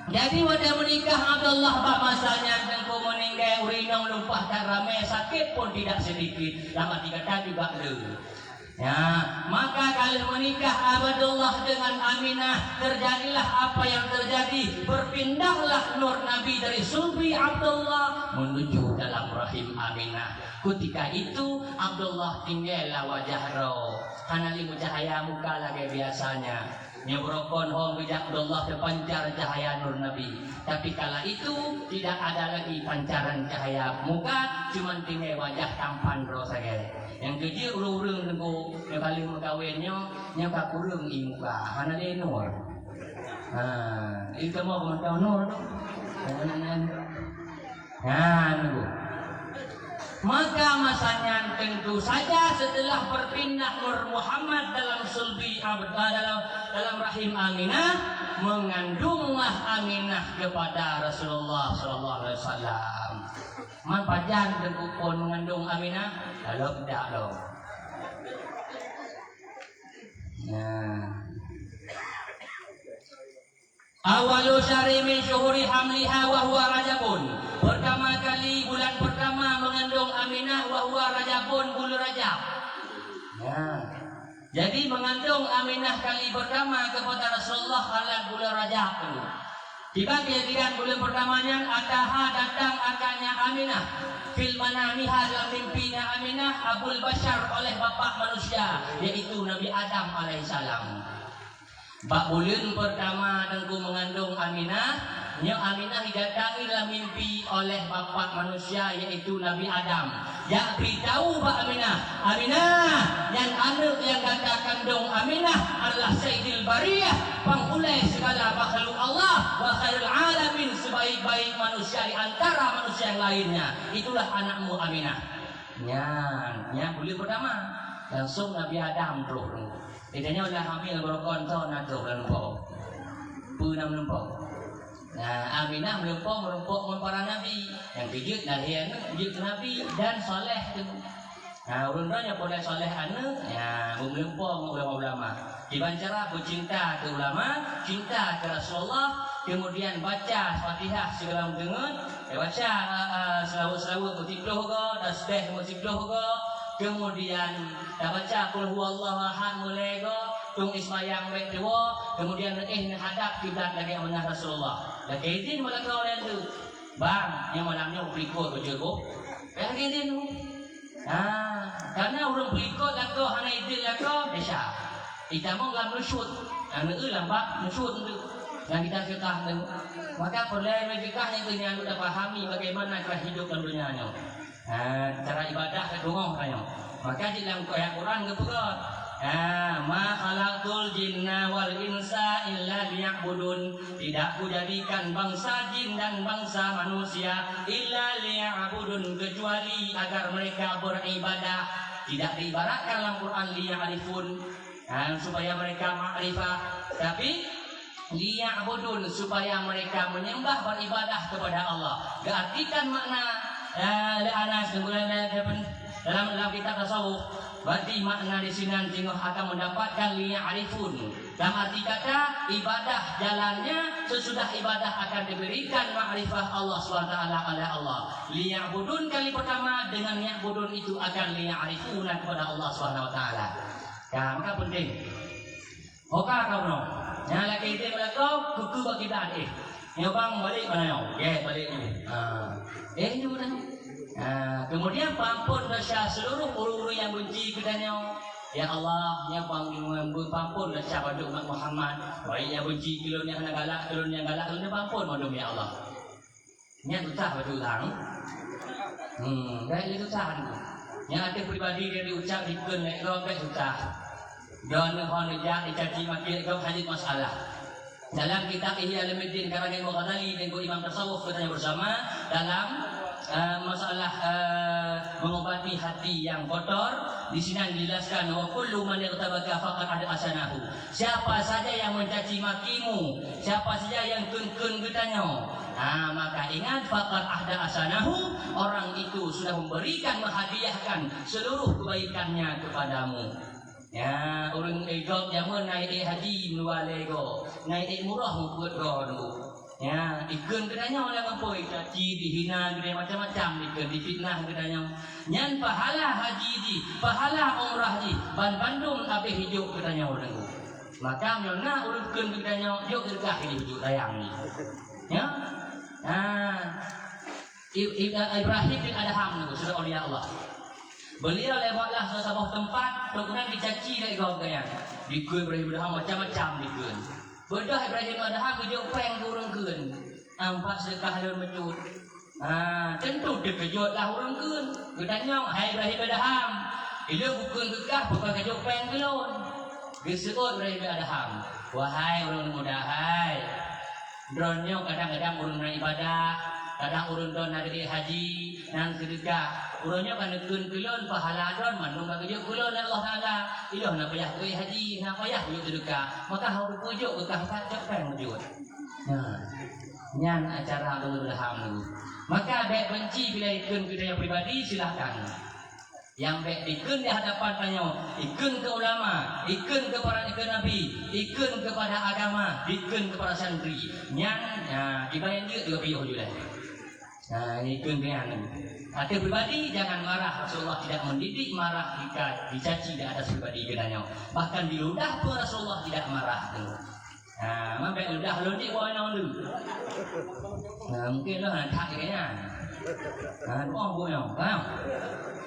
Jadi pada menikah Abdullah bab masanya tengku meninggal urinong lumpah tak ramai sakit pun tidak sedikit lama dikata juga le. Ya, maka kalian menikah Abdullah dengan Aminah terjadilah apa yang terjadi, berpindahlah nur Nabi dari sulbi Abdullah menuju dalam rahim Aminah. Ketika itu Abdullah tinggallah wajah roh, hanali cahaya muka lagi biasanya. Yang berokon hong bijak Abdullah terpancar cahaya nur Nabi. Tapi kala itu tidak ada lagi pancaran cahaya muka, cuma tinggal wajah tampan roh saja. Yang keji urung-urung tengku yang paling mengkawinnya yang tak kurung i muka. Hana dia nur. Itu mau komentar nur tu. Tunggu. Maka masanya tentu saja setelah berpindah Nur Muhammad dalam sulbi dalam rahim Aminah, mengandunglah Aminah kepada Rasulullah sallallahu alaihi wasallam. Man pajan pun mengandung Aminah? Kalau tidak loh. Awalu syahri min syuhuri hamliha wa huwa Rajabun. Pertama kali bulan pertama mengandung Aminah wa huwa Rajabun, bulan Rajab. Jadi mengandung Aminah kali pertama kepada Rasulullah adalah bulan Rajab. Tiba kejadian bulan pertamanya ataha datang akannya Aminah fil manamiha dalam mimpinya Aminah Abul Bashar oleh bapa manusia yaitu Nabi Adam alaihissalam. Bak bulan pertama tengku mengandung Aminah, Aminah didatangi dalam mimpi oleh bapa manusia yaitu Nabi Adam. Ya beritahu Pak Aminah, yang anak yang kata kandung Aminah adalah Sayyidil Bariyah, penghulai segala makhluk Allah, wa khairul alamin, sebaik-baik manusia di antara manusia yang lainnya. Itulah anakmu Aminah. Yang bulan pertama langsung Nabi Adam terus. Tidaknya udah hamil berokon tahun atau melempau, punam melempau. Aminah merempok para nabi. Yang kejut lahir kejut nabi dan soleh tu. Urundanya boleh soleh anu, melempau ulama-ulama. Dibancara bercinta ke ulama, cinta ke Rasulullah, kemudian baca Fatihah segala dengan, baca selawat bertikloh ke, tasbih bertikloh ke. Kemudian dah baca qul huwallahu ahad mulai go tung ismayang baik dewa, kemudian hadap kiblat lagi amanah Rasulullah. Dah kaitin malaka orang tu. Bang, yang malamnya berikut kerja go. Kaitin tu. Karena orang berikut lako hana idil lako desa. Kita mau ngam nusyut. Yang lambat nusyut tu. Yang kita fikah tu. Maka boleh fikah itu yang kita pahami bagaimana cara hidup dalam dunia ni. Cara ibadah kedua kayo. Maka di dalam Quran keberat. Ma khalaqul jinna wal insa illa liya'budun. Tidak kujadikan bangsa jin dan bangsa manusia illa liya'budun, kecuali agar mereka beribadah. Tidak diibaratkan dalam Quran liya'rifun, supaya mereka makrifah, tapi liya'budun, supaya mereka menyembah beribadah kepada Allah. Keartikan makna Anas dalam kitab tasawuf, berarti makna di sini tengok akan mendapatkan liya'rifun. Dalam arti kata ibadah jalannya, sesudah ibadah akan diberikan makrifah Allah SWT oleh Allah. Liya'budun kali pertama dengan ya'budun itu akan liya'rifun kepada Allah SWT. Maka penting. Oka kau no. Yang lagi itu kau kuku bagi dah Nyobang balik mana yo? Balik ni. Ini mana? Kemudian pampun dosa seluruh uru-uru yang benci kepadanya. Ya Allah, nya pampun dosa pada umat Muhammad. Baik yang benci kilonnya hana galak, kilonnya galak, kilonnya pampun madum ya Allah. Nya susah pada utang. Dah itu susah. Yang ada pribadi dia diucap dikun naik robek susah. Dan hon dia dicaci maki kau hadis masalah. Dalam kitab Ihya Ulumuddin karangan Imam Ghazali dan Imam Tasawuf katanya bersama dalam masalah mengobati hati yang kotor. Di sini dijelaskan wa kullu man irtabaka faqad ada asanahu. Siapa saja yang mencaci makimu, siapa saja yang kun-kun katanya, maka ingat faqad ahda asanahu, orang itu sudah memberikan, menghadiahkan seluruh kebaikannya kepadamu. Ya, orang job zaman naik haji melualai go, naik murah buat go. Ya, ikun kedanya orang apa? Caci, dihina, kedanya macam-macam, ikun difitnah kedanya. Nyan pahala haji di, pahala umrah di, bandung habis hidup kedanya orang go. Maka mana orang ikun kedanya, jauh dekah hidup tayang ni. Ya, Ibrahim bin Adham tu sudah oleh Allah. Beliau lewatlah sebuah tempat, kemudian dicaci dari kau kaya. Dikun Ibrahim Adham macam-macam dikun. Bedah Ibrahim Adham kejut peng kurang kun. Ampak sedekah daun mecut. Tentu terkejutlah orang kun. Ketanya, hai Ibrahim Adham, ia bukan kekah bukan kejut peng kelon. Geseut Ibrahim Adham. Wahai orang muda, hai. Dronnya kadang-kadang urun ibadah, kadang urun don negeri haji, nang sedekah. Urunnya kan nekun kelon pahala don manung ka kerja kelon Allah Taala. Ilah nak payah pergi haji, nak payah pergi sedekah. Maka harus pujuk bekah tak peng wujud. Nyan acara Abdul Ham. Maka baik benci bila ikun kita yang pribadi silahkan. Yang baik ikun di hadapan tanya, ikun ke ulama, ikun kepada ikun Nabi, ikun kepada agama, ikun kepada santri. Nyan dibayar dia juga piyuh juga. Ikun dengan hati pribadi jangan marah. Rasulullah tidak mendidik marah jika dicaci di atas pribadi kenanya. Bahkan di ludah pun Rasulullah tidak marah. Sampai ludah lodik warna dulu. Mungkin lah tak kayaknya. Doa punya,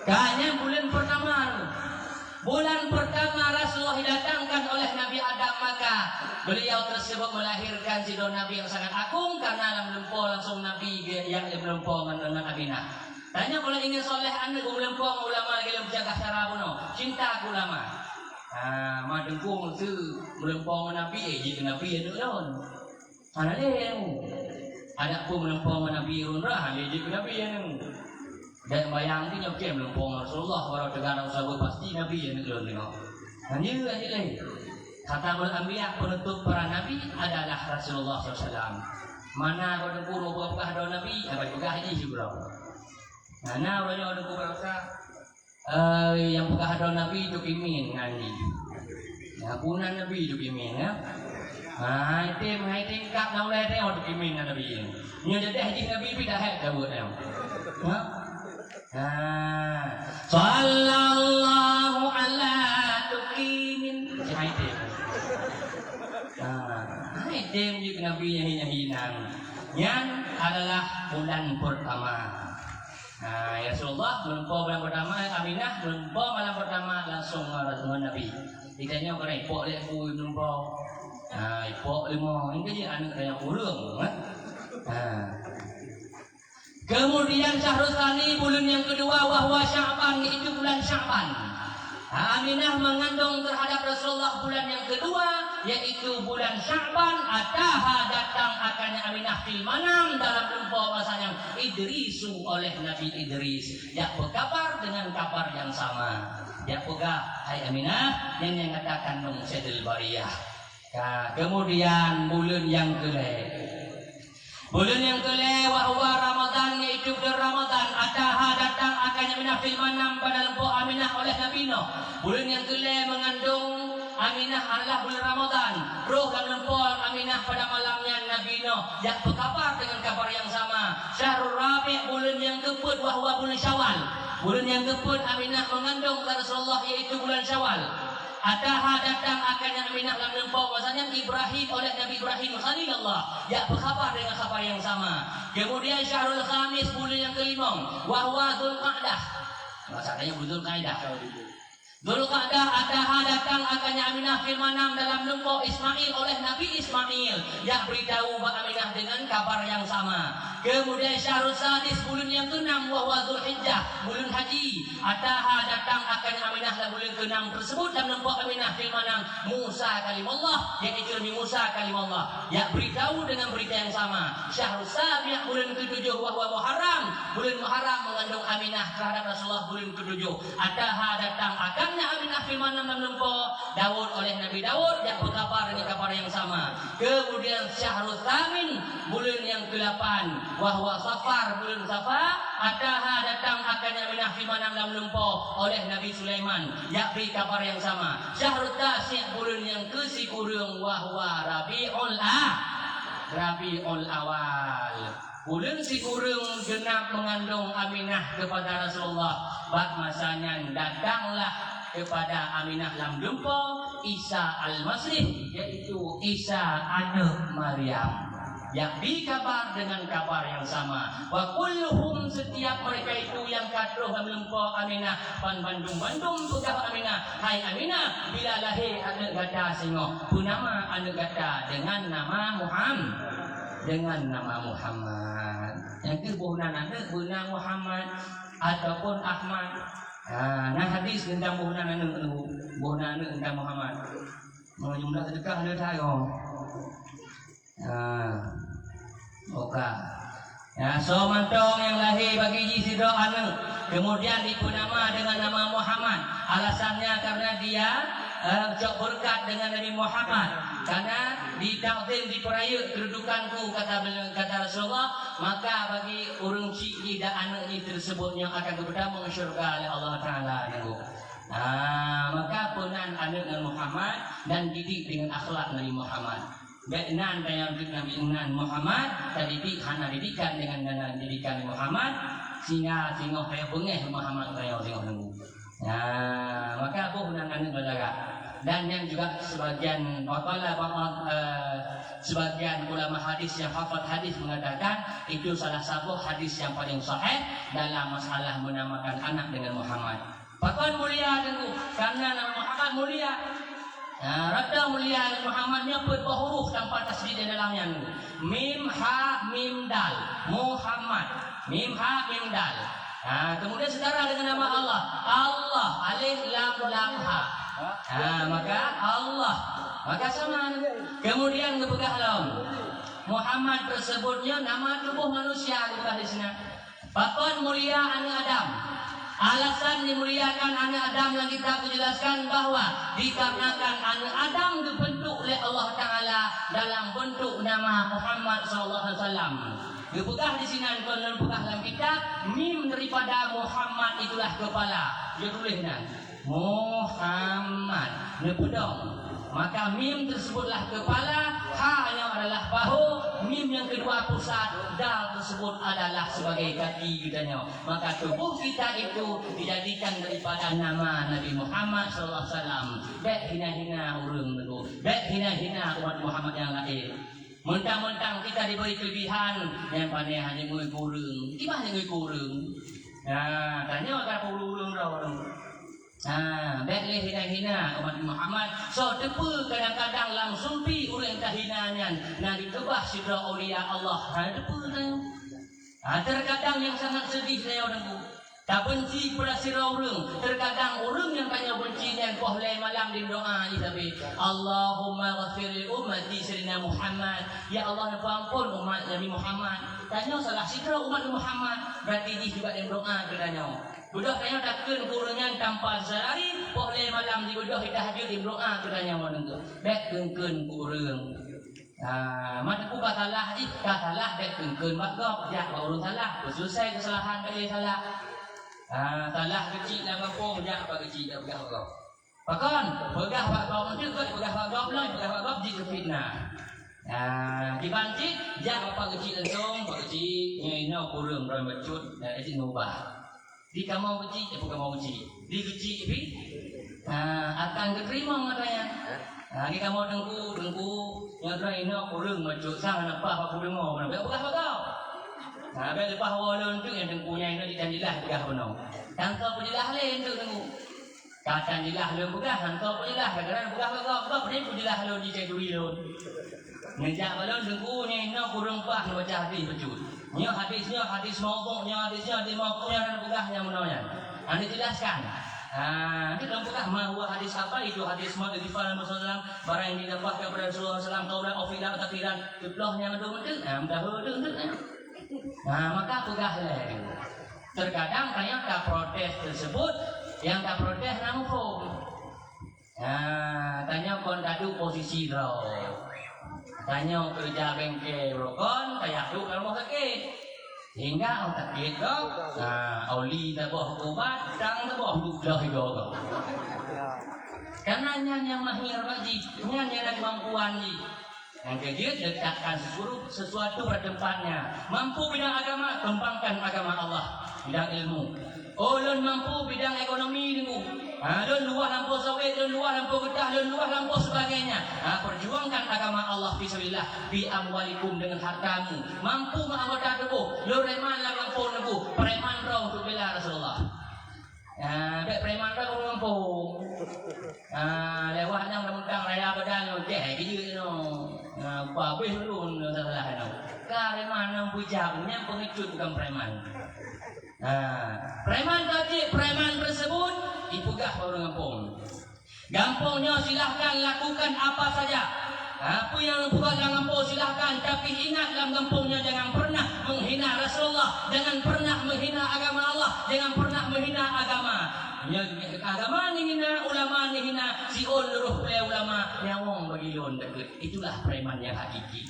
kayaknya bulan pertama. Bulan pertama Rasulullah didatangkan oleh Nabi Adam, maka beliau tersebut melahirkan si Nabi yang sangat agung karena melempau langsung Nabi yang melempau dengan Aminah. Tanya kalau ingin soleh anda melempau ulama lagi menjaga cara bunuh cinta ulama. Madengkung tu melempau Nabi jika Nabi yang dulu. Ada dia ada pun melempau Nabi Runrah jika Nabi yang dan bayang ni nyokeh melempong Rasulullah walau tegara usaha pasti Nabi yang negeri tengok. Hanya lagi khatamul anbiya penutup para nabi adalah Rasulullah SAW. Mana kau dengku berapa ada nabi, apa juga ini juga. Mana orang yang dengku berapa? Yang bukan ada nabi itu imin ngani. Ya punan nabi itu imin ya. Item kap nang le tengok itu imin nabi. Nya jadi haji nabi pi dah hak dah buat dah. Sallallahu ala tukimin. Item juga nabi yang hina-hinang. Yang adalah bulan pertama. Ya Rasulullah melempau bulan pertama, Aminah melempau malam pertama langsung dengan Nabi. Ditanya kena ipok dia aku melempau. Ipok lima, ini je anak saya kurang. Kemudian Syahrul Tsani bulan yang kedua wahwa Sya'ban, yaitu bulan Sya'ban. Aminah mengandung terhadap Rasulullah bulan yang kedua yaitu bulan Sya'ban. Ataha datang akannya Aminah fil manam dalam lempau masanya Idrisu oleh Nabi Idris. Ya berkabar dengan kabar yang sama. Ya pegah hai Aminah yang katakan nung Sayyidul Bariyah. Kemudian bulan yang kelima. Bulan yang kelima wahwa Ramadan yaitu bulan Ramadan. Ataha datang akannya Aminah fil manam pada lempau Aminah oleh Nabi Nuh. Bulan yang kelima mengandung Aminah adalah bulan Ramadan. Roh dan lempau Aminah pada malamnya Nabi Nuh. Yang berkabar dengan kabar yang sama. Syahrul Rabi' bulan yang keempat wahwa bulan Syawal. Bulan yang keempat Aminah mengandung Rasulullah yaitu bulan Syawal. Ataha datang akannya Aminah dalam lempau masanya Ibrahim oleh Nabi Ibrahim Khalilullah. Ya berkhabar dengan kabar yang sama. Kemudian Syahrul Khamis bulan yang kelima wahwa Dzulqa'dah. Maksudnya bulan Dzulqa'dah. Dzulqa'dah ataha datang akannya Aminah fil manam dalam lempau Ismail oleh Nabi Ismail. Ya beritahu Mbak Aminah dengan kabar yang sama. Kemudian Syahrul Sadis, bulan yang ke-6, wahwa Zulhijjah, bulan haji. Ataha datang akan Aminah dalam bulan ke-6 tersebut dan nampak Aminah fil manam Musa kalimullah, iaitu Nabi Musa kalimullah. Ya, beritahu dengan berita yang sama. Syahrul Sabi' bulan ke-7, wahwa Muharram, bulan Muharram mengandung Aminah terhadap Rasulullah bulan ke-7. Ataha datang akannya Aminah fil manam dan nampak Daud oleh Nabi Daud, yang berkabar dengan kabar yang sama. Kemudian Syahrul Thamin, bulan yang ke-8, wahwa Safar, bulan Safar. Ataha datang akannya Aminah fil manam dan nampak oleh Nabi Sulaiman, yakni kabar yang sama. Syahrul Tasy', bulan yang ke-10, wahwa Rabiul Awal, bulan si-kurung genap mengandung Aminah kepada Rasulullah. Bak masanya datanglah kepada Aminah lam dempo Isa al-Masih, yaitu Isa anak Maryam, yang dikabar dengan kabar yang sama. Wa kulluhum, setiap mereka itu yang katruh melempok Aminah pan bandung pegah Aminah. Hai Aminah, bila lahir anak gata singo punama anak gata dengan nama Muhammad. Yang ke buhna anak buhna Muhammad ataupun Ahmad. Nah hadis tentang buhna anak tentang Muhammad. Mau jumlah sedekah ada tayo. Oka. Ya, so mantong yang lahir bagi jisi doa anak, kemudian dipunama dengan nama Muhammad. Alasannya karena dia cok berkat dengan Nabi Muhammad, karena ditakdim diperaya kedudukanku kata Rasulullah, maka bagi orang cik dan anak ini tersebut yang akan bertemu syurga oleh Allah Taala. Maka punan anak dengan Muhammad dan didik dengan akhlak Nabi Muhammad. Benan yang Nabi Muhammad tadi didikan dengan didikan Muhammad sehingga kayak bengeh Muhammad kayak tengok nunggu. Maka aku menangkan belaga. Dan yang juga sebagian ulama hadis yang hafal hadis mengatakan itu salah satu hadis yang paling sahih dalam masalah menamakan anak dengan Muhammad. Bahkan mulia dulu karena nama Muhammad mulia. Rada mulia Muhammadnya beberapa huruf tanpa tasdid di dalamnya. Mim ha mim dal Muhammad. Mim ha mim dal. Kemudian setara dengan nama Allah. Allah alif lam ha. Maka Allah. Maka sama. Kemudian kepegang lam. Muhammad tersebutnya nama tubuh manusia di sini. Bahkan mulia anak Adam. Alasan dimuliakan anak Adam yang kita jelaskan bahwa dikarenakan anak Adam dibentuk oleh Allah Taala dalam bentuk nama Muhammad SAW. Dipegah di sini kalau pegah dalam kitab mim daripada Muhammad itulah kepala. Dia tulisnya Muhammad. Dia pedang. Maka mim tersebutlah kepala, ha yang adalah bahu, mim yang kedua pusat, dal tersebut adalah sebagai kaki katanya. Maka tubuh kita itu dijadikan daripada nama Nabi Muhammad SAW. Bek hina-hina urang tu, bek hina-hina umat Muhammad yang lain. Mentang-mentang kita diberi kelebihan yang pandai hanya ngui kurung. Gimana ngui kurung? Tanya apa urung orang. Baiklah hina-hina umat Muhammad. So tepu kadang-kadang langsung pi orang tahinanya nak ditebah sidra aulia Allah. Tepu tanya. Terkadang yang sangat sedih saya orang tak benci pada sira orang. Terkadang orang yang tanya benci dan boleh malam di doa ni tapi Allahumma ghafir li ummati sayyidina Muhammad. Ya Allah ampun umat Nabi Muhammad. Tanya salah sidra umat Muhammad berarti dia juga yang doa katanya. Budak tanya takkan kurangnya tanpa sehari boleh malam di budak kita hadir di doa katanya orang tu. Baik kengken kurang. Mana aku katalah baik kengken bakok jak urang salah. Selesai kesalahan kali salah. Salah kecil dah apa jak apa kecil dah pegah bakok. Bahkan pegah bakok tu kot pegah bakok lah pegah bakok jadi fitnah. Dibanting jak apa kecil langsung apa kecil nyai kurang rai bacut dan itu nubah. Di kamu uji, bukan mau uji. Di uji ini akan diterima katanya. Di kamu dengku, yang lain nak kurang macam sana nampak apa kurang mau, nampak apa kau? Bel lepas walon tu yang dengkunya ini dijanjilah begah benar. Tangkap pujilah lain tu dengku. Kata jilah lain begah, tangkap pujilah. Kadang begah begah ni pujilah lain di cedui lain. Ngejak balon dengkunya ini kurang pas baca hadis betul. Nya hadis maudhu'nya, hadisnya di mauqufnya dan begahnya menanya. Anda jelaskan. Kita buka mahwa hadis apa itu hadis maudhu' di Rasulullah barang yang didapatkan kepada Rasulullah sallallahu alaihi wasallam qaulan aw takdiran kiblahnya ngadu mendel dah hudul. Maka begahlah. Terkadang ternyata protes tersebut yang tak protes nampung. Tanya kon tadu posisi draw. Tanya kerja bengkel rokon kayak tu kalau mau sakit. Sehingga orang sakit tu, oli tak bawa ubat, tang tak bawa duklah itu. Karena yang mahir bagi, yang ada kemampuan ni. Yang kedua dekatkan sesuatu pada tempatnya. Mampu bidang agama, kembangkan agama Allah. Bidang ilmu. Ulun mampu bidang ekonomi ilmu. Lun luar lampau sawit, lun luar lampau getah, lun luar lampau sebagainya. Perjuangkan agama Allah fisabilillah bi amwalikum dengan hartamu. Mampu menganggota tebuh, lun reman lah lampau nebu, preman rau untuk bela Rasulullah. Dek preman rau mampu. Lewatnya undang-undang raya badan okey gitu no. Habis dulu salah no. Preman yang bujangnya pengecut bukan preman. Preman tadi, preman tersebut dipegah orang kampung. Gampangnya silahkan lakukan apa saja. Apa yang buat dalam kampung silahkan, tapi ingat dalam kampungnya jangan pernah menghina Rasulullah, jangan pernah menghina agama Allah, jangan pernah menghina agama. Agama ni hina, ulama ni hina, siun luruh oleh ulama, nyawong bagi lon deket. Itulah preman yang hakiki.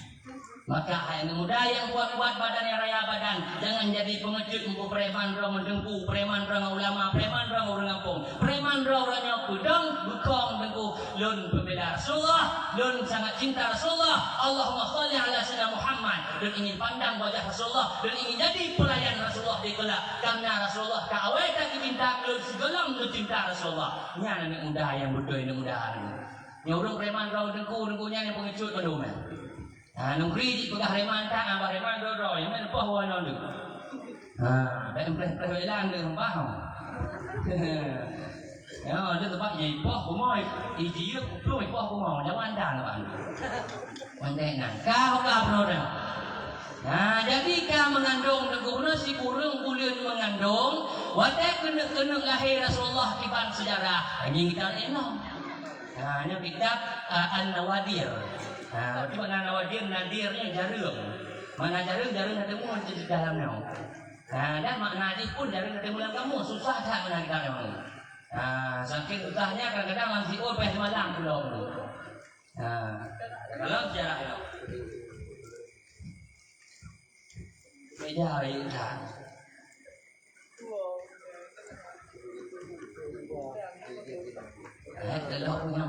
Maka yang muda yang kuat-kuat badan yang raya badan, jangan jadi pengecut untuk preman orang mendengku, preman orang ulama, preman orang kampung, preman orang nyapu dong, bukong dengku, lun pembela Rasulullah, lun sangat cinta Rasulullah, Allahumma shalli ala sayyidina Muhammad, dan ingin pandang wajah Rasulullah, dan ingin jadi pelayan Rasulullah di kelak, karena Rasulullah kawai tak diminta lun segelam lun cinta Rasulullah. Ini anak muda yang bodoh ini muda ini. Ni orang preman orang dengkunya yang pengecut kedua. Nungkri di pegah reman tak, abah reman doro, yang mana poh wana tu. Dan perbelaan dengan paham. Ya, dia tempat yang poh kumoi, iji peluk poh kumoi, jangan dah lepas. Mandai nak, kau penuh dah. Jadi kau mengandung negara si kurung bulan mengandung, wadah kena lahir Rasulullah kiban sejarah. Ini kita enak. Ini kitab An-Nawadir. Berarti mana nawadir, nadirnya jarum. Mana jarum ada mu di dalamnya. Dan makna hadis pun jarum ada dalam kamu. Susah tak mana kita kamu. Saking susahnya kadang-kadang masih peh semalam pulau dulu. Dalam sejarah beda beda. Kalau punya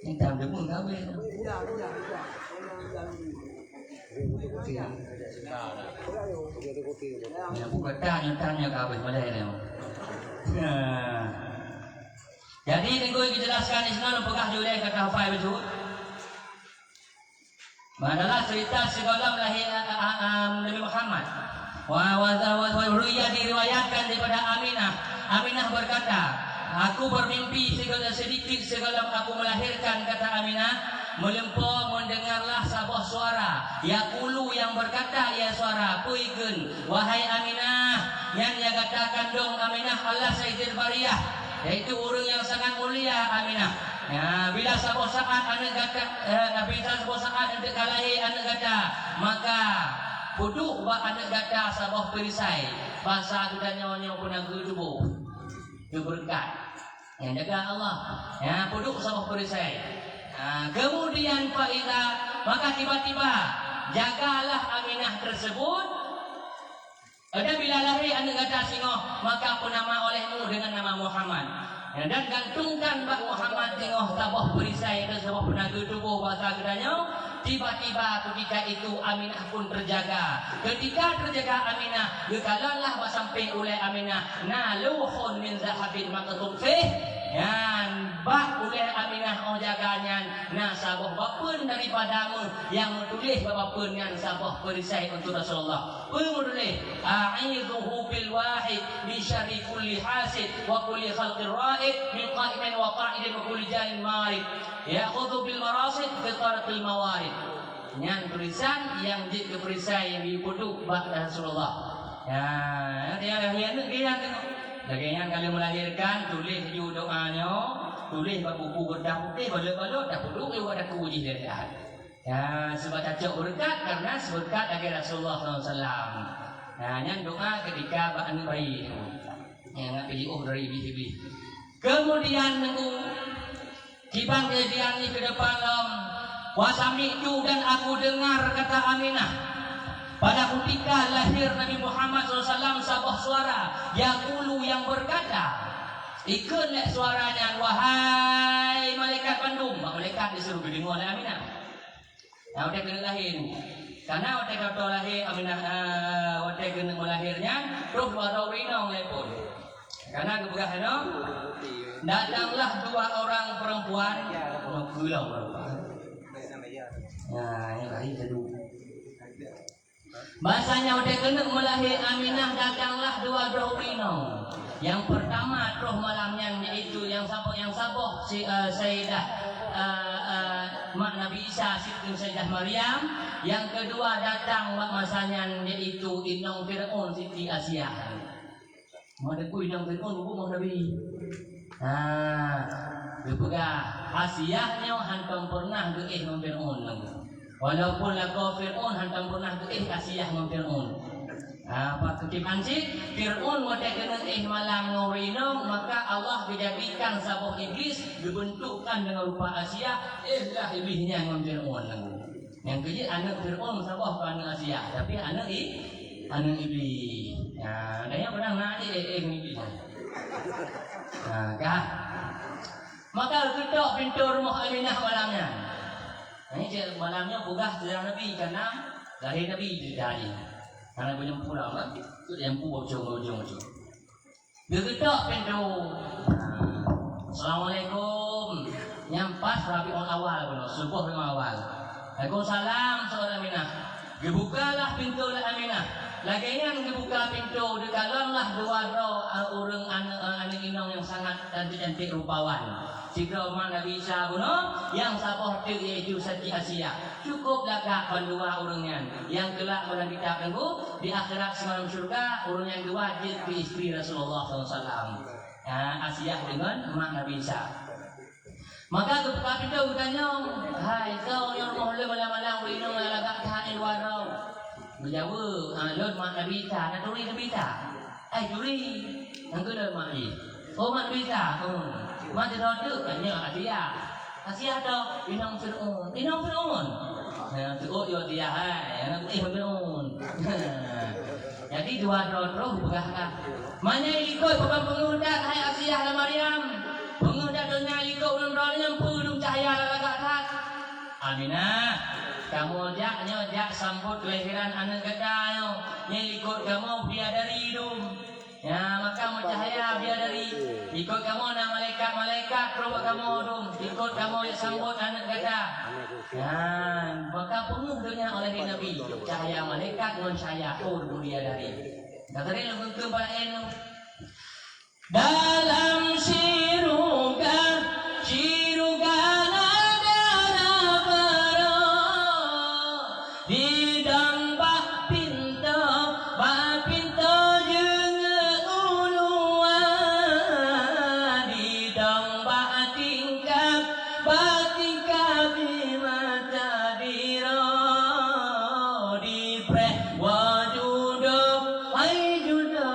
Yang tam được mừng cao bên bukan tanya kabeh malai leo. Jadi nego dijelaskan di sana pegah jule kata hafal betul. Manalah cerita segala lahir Nabi Muhammad. Diriwayatkan daripada Aminah. Aminah berkata, aku bermimpi segala aku melahirkan, kata Aminah. Melempau mendengarlah sebuah suara. Yaqulu yang berkata, ya suara puikeun, wahai Aminah, yang dia katakan dong Aminah Allah Sayyidil Bariyah, yaitu orang yang sangat mulia Aminah. Bila sebuah saat anak kata, sebuah saat anak kalahi anak kata, maka puduk buat anak kata sebuah perisai. Bahasa kita nyawa pun aku tubuh. Itu berkat yang jaga Allah. Puduk sebuah perisai. Kemudian faida, maka tiba-tiba jagalah Aminah tersebut. Ada bila lahir anak kata singoh, maka penama olehmu dengan nama Muhammad. Dan gantungkan Mbak Muhammad tengok tabah perisai dan sebuah penaga tubuh bahasa gedanya. Tiba-tiba ketika itu Aminah pun terjaga. Ketika terjaga Aminah, gekalanlah bersamping oleh Aminah naluhun min zahabin maqtub fih, Yan, bak boleh Aminah jaganya nasabah bapun daripadamu yang menulis bapun yang sabah perisai untuk Rasulullah. Menulis a'idhuhu bil wahid min syarri kulli hasid wa kulli khalqir ra'id min qa'imin wa qa'idin wa kulli janin marid ya'khudhu bil marasid fi tarqil mawarid. Yang tulisan yang di perisai yang dipuduk bak Rasulullah. Ya, dia tengok. Lagian kalau melahirkan tulis ju doanya, tulis buku berdah putih balut-balut dah puduk ada kuji dia. Ya, sebab cocok berkat karena berkat dari Rasulullah SAW. Nah, yang doa ketika bahan bayi yang pergi dari ibu. Kemudian nunggu kibang kejadian ini ke depan wasami itu dan aku dengar kata Aminah. Pada ketika lahir Nabi Muhammad SAW sabah suara yaqulu yang berkata ikutlah suaranya wahai malaikat Bandung. Malaikat disuruh dengar oleh Aminah. Nah, dia kena lahir. Karena dia kata lahir Aminah dia kena melahirnya terus baru winong lepon. Karena kebegahan datanglah dua orang perempuan kulau perempuan. Nah, yang lahir dulu. Bahasanya udah kena melahir Aminah datanglah dua rohino. Yang pertama roh malamnya yaitu yang saboh si Sayyidah mak Nabi Isa Siti Sayyidah Maryam. Yang kedua datang masanya yaitu Inong Fir'aun Siti Asia. Mau deku Inong Fir'aun buku Nabi. Juga Asiahnya hantam pernah geih Inong Fir'aun. Walaupun lagu Fir'aun hantam pernah geih Asiah dengan Fir'aun. Apa kutipan sih? Fir'aun wadah kena malam ngawinong, maka Allah dijadikan sabuh iblis dibentukkan dengan rupa Asiah. Lah iblisnya dengan Fir'aun. Yang kerja anak Fir'aun sabuh anak Asiah, tapi anak iblis. Nah, dia pernah nak iblis. Kah? Maka ketok pintu rumah Aminah malamnya. Ini malamnya bugah sejarah Nabi karena lahir Nabi jadi. Karena banyak pulang kan, itu yang bocong. Dia ketok pintu. Assalamualaikum. Yang pas Rabiul Awal, subuh Rabiul Awal. Waalaikumsalam saudara Aminah. Dibukalah pintu oleh Aminah. Lagian dibuka pintu, dikalonlah dua orang anak inong yang sangat cantik rupawan. Jika mana bisa bunuh yang sabar yaitu Siti Asia. Cukup lagak dua orangnya. Yang kelak orang kita tunggu di akhirat semalam surga orang yang dua jadi istri Rasulullah SAW. Asia dengan mak Nabi Isa. Maka kebuka pintu bertanya, hai kau yang mau malam-malam minum lagak kain warau. Menjawab, lord mak Nabi Isa, nak turi Nabi Isa. Turi, yang kedua mak ni. Oh mak Nabi Isa. Macam tu katanya Asia dah Inong Fir'aun. Oh yo dia hai, Fir'aun. Jadi dua roh bergahkah. Mana ikut pengudat hai Asia dan Maryam. Pengudat dunia ikut ulun-ulun pulung cahaya lagak. Aminah, kamu jak sambut kelahiran anak gadai. Yang ikut kamu bidadari hidung. Ya, maka cahaya bidadari. Ikut kamu nak malaikat keluar kamu dum. Ikut kamu yang sambut anak gada. Dan maka penuh dunia oleh Nabi. Cahaya malaikat dengan cahaya bidadari. Kata dia lebih kebaik. Dalam siruga di dambak pintu jeung uluan di dambak tingkap di mata diro di preh wajudo hai judo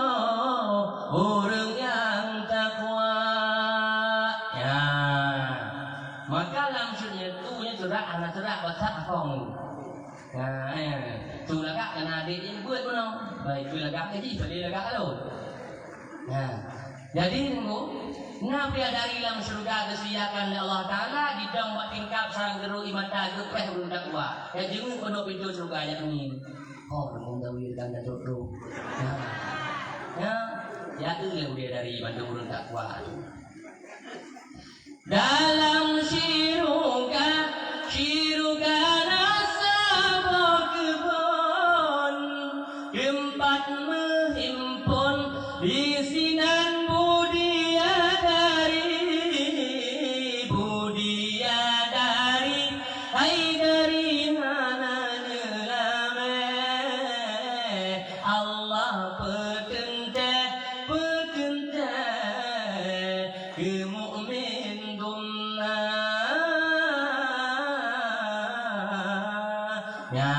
orang yang takwa ya. Maka langsungnya tuhnya sudah anak sudah baca afong. Nah, tu lagak kena adik yang buat pun baik tu lagak lagi pada lagak lo. Nah, jadi tunggu Nabi dari dalam surga disediakan oleh Allah Taala di dalam tingkap sarang geru iman tagu peh urun takwa. Ya jeung kono pintu surga nya ini. Oh, mung dawir kan datuk ro. Ya. Ya, itu yang dia dari Bandung urun takwa. dalam syiruka nasabah kebun tempat menghimpun bisinan Budiadari hai dari mana nyelame Allah petente ke mukmin gumna ya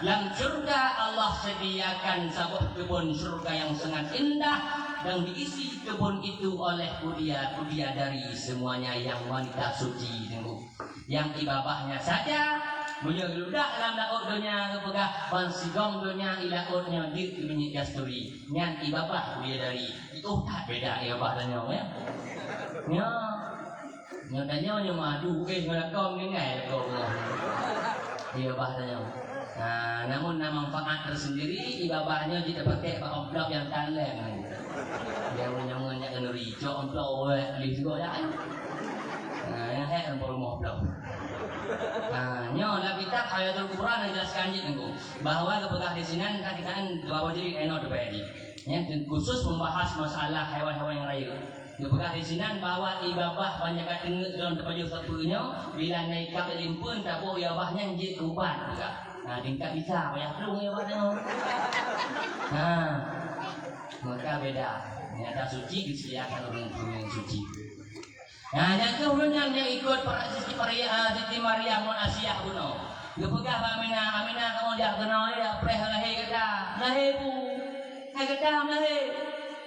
dalam surga Allah sediakan sebuah kebun surga yang sangat indah dan diisi kebun itu oleh bidadari semuanya yang wanita suci yang ibabahnya saja menyeludak dalam laut dunia kepegah bansigong dunia ilautnya di minyak gasturi yang ibabah bidadari itu tak beda ibabah dan nyong ya nyong madu ngelakom ni ngai kau ibabah dan nyong. Nah, namun manfaat tersendiri ibabahnya tidak pakai amplop yang taleng. Dia menyangnya kena rijo amplop lih juga ya. Nah, yang saya perlu amplop. Nah, nyola kita ayatul Quran menjelaskan itu bahwa kepegah di sini kan dua jadi eno debeli. Ya, khusus membahas masalah hewan-hewan yang lain. Kepegah di sini bahwa ibabah banyak dengar dalam terpaju satunya bila naik ke limpun tak boleh ibabahnya jadi kuban juga. Nah, tingkat bisa banyak dong ya Pak. Nah, maka beda. Nyata suci disediakan orang yang suci. Nah, dan kemudian yang ikut Siti Maryam mon Asyah kuno. Gepegah Aminah kamu dia kenal dia preh lahir kata. Lahir bu. Hai kata lahir.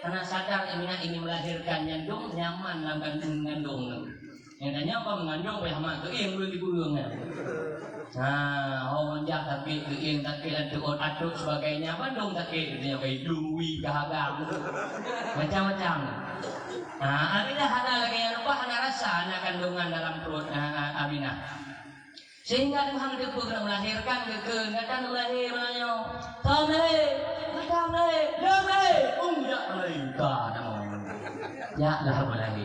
Karena sadar Aminah ini melahirkan nyandung nyaman dalam kandung ngandung. Yang tanya apa mengandung boleh mak keing dulu diburungnya. Nah, orang jak tapi keing tapi lantuk atuk sebagainya bandung tapi dia kayak duwi kahagam macam-macam. Nah, Aminah ada lagi yang lupa ada rasa anak kandungan dalam perut Aminah. Sehingga Tuhan itu melahirkan kekengatan lahir menanya. Tamai, ya lah mulai.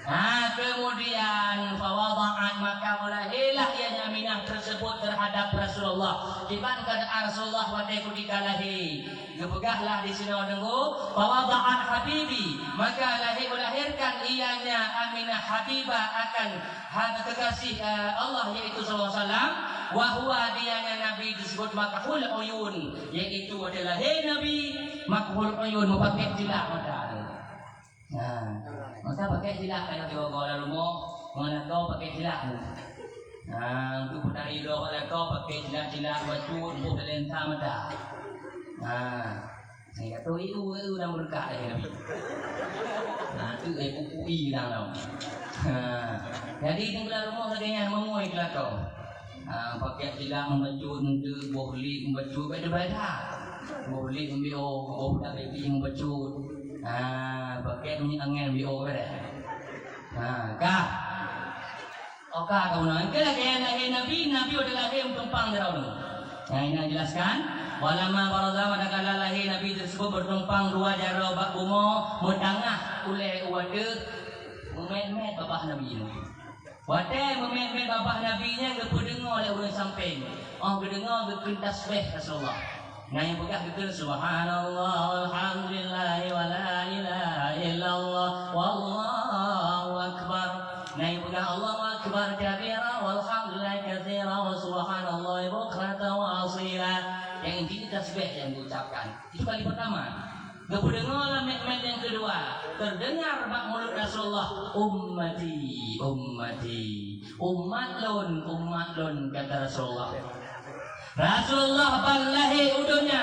Nah, kemudian fawada'at maka mulailah ia Aminah tersebut terhadap Rasulullah. Dibandingkan Rasulullah waktu ketika lahir. Gepegahlah di sini dengu fawada'at habibi maka melahirkan ianya Aminah Habibah akan kekasih Allah yaitu sallallahu alaihi wasallam wa huwa dianya Nabi disebut makhul uyun yaitu adalah Nabi makhul uyun pakai tilak mata. Nah, maka pakai tilak kalau kau rumah mana kau pakai tilak. Nah, untuk putari do kalau kau pakai tilak batu untuk lensa mata. Nah, saya tahu itu dah berkah ya Nabi. Nah, itu UUI dah tau. Jadi tinggal rumah katanya memuai kelakau. Pakai tilak membacut untuk boleh membacut beda-beda. Boleh ambil dah baby membacut. Pakai minyak angin bio beda. Kah? Oka kau nak? Kalau kayak Nabi adalah lahir tumpang darah. Nah, ini jelaskan. Walama barazah manakala lahir Nabi tersebut bertumpang dua jaro bak bumo mutangah oleh wade memet bapak Nabi ini. Wade memet bapak Nabi nya kependengar oleh orang samping. Kedengar kekintas beh Rasulullah. Nah yang pegah betul subhanallah alhamdulillah wa la ilaha illallah wallahu akbar. Nah yang pegah Allahu akbar kabira walhamdulillah katsira wa subhanallah bukratan wa asila. Yang intinya tasbih yang diucapkan. Itu kali pertama. Kependengar memet yang kedua. Terdengar bak mulut Rasulullah ummati umat lon kata Rasulullah. Rasulullah balahi udunya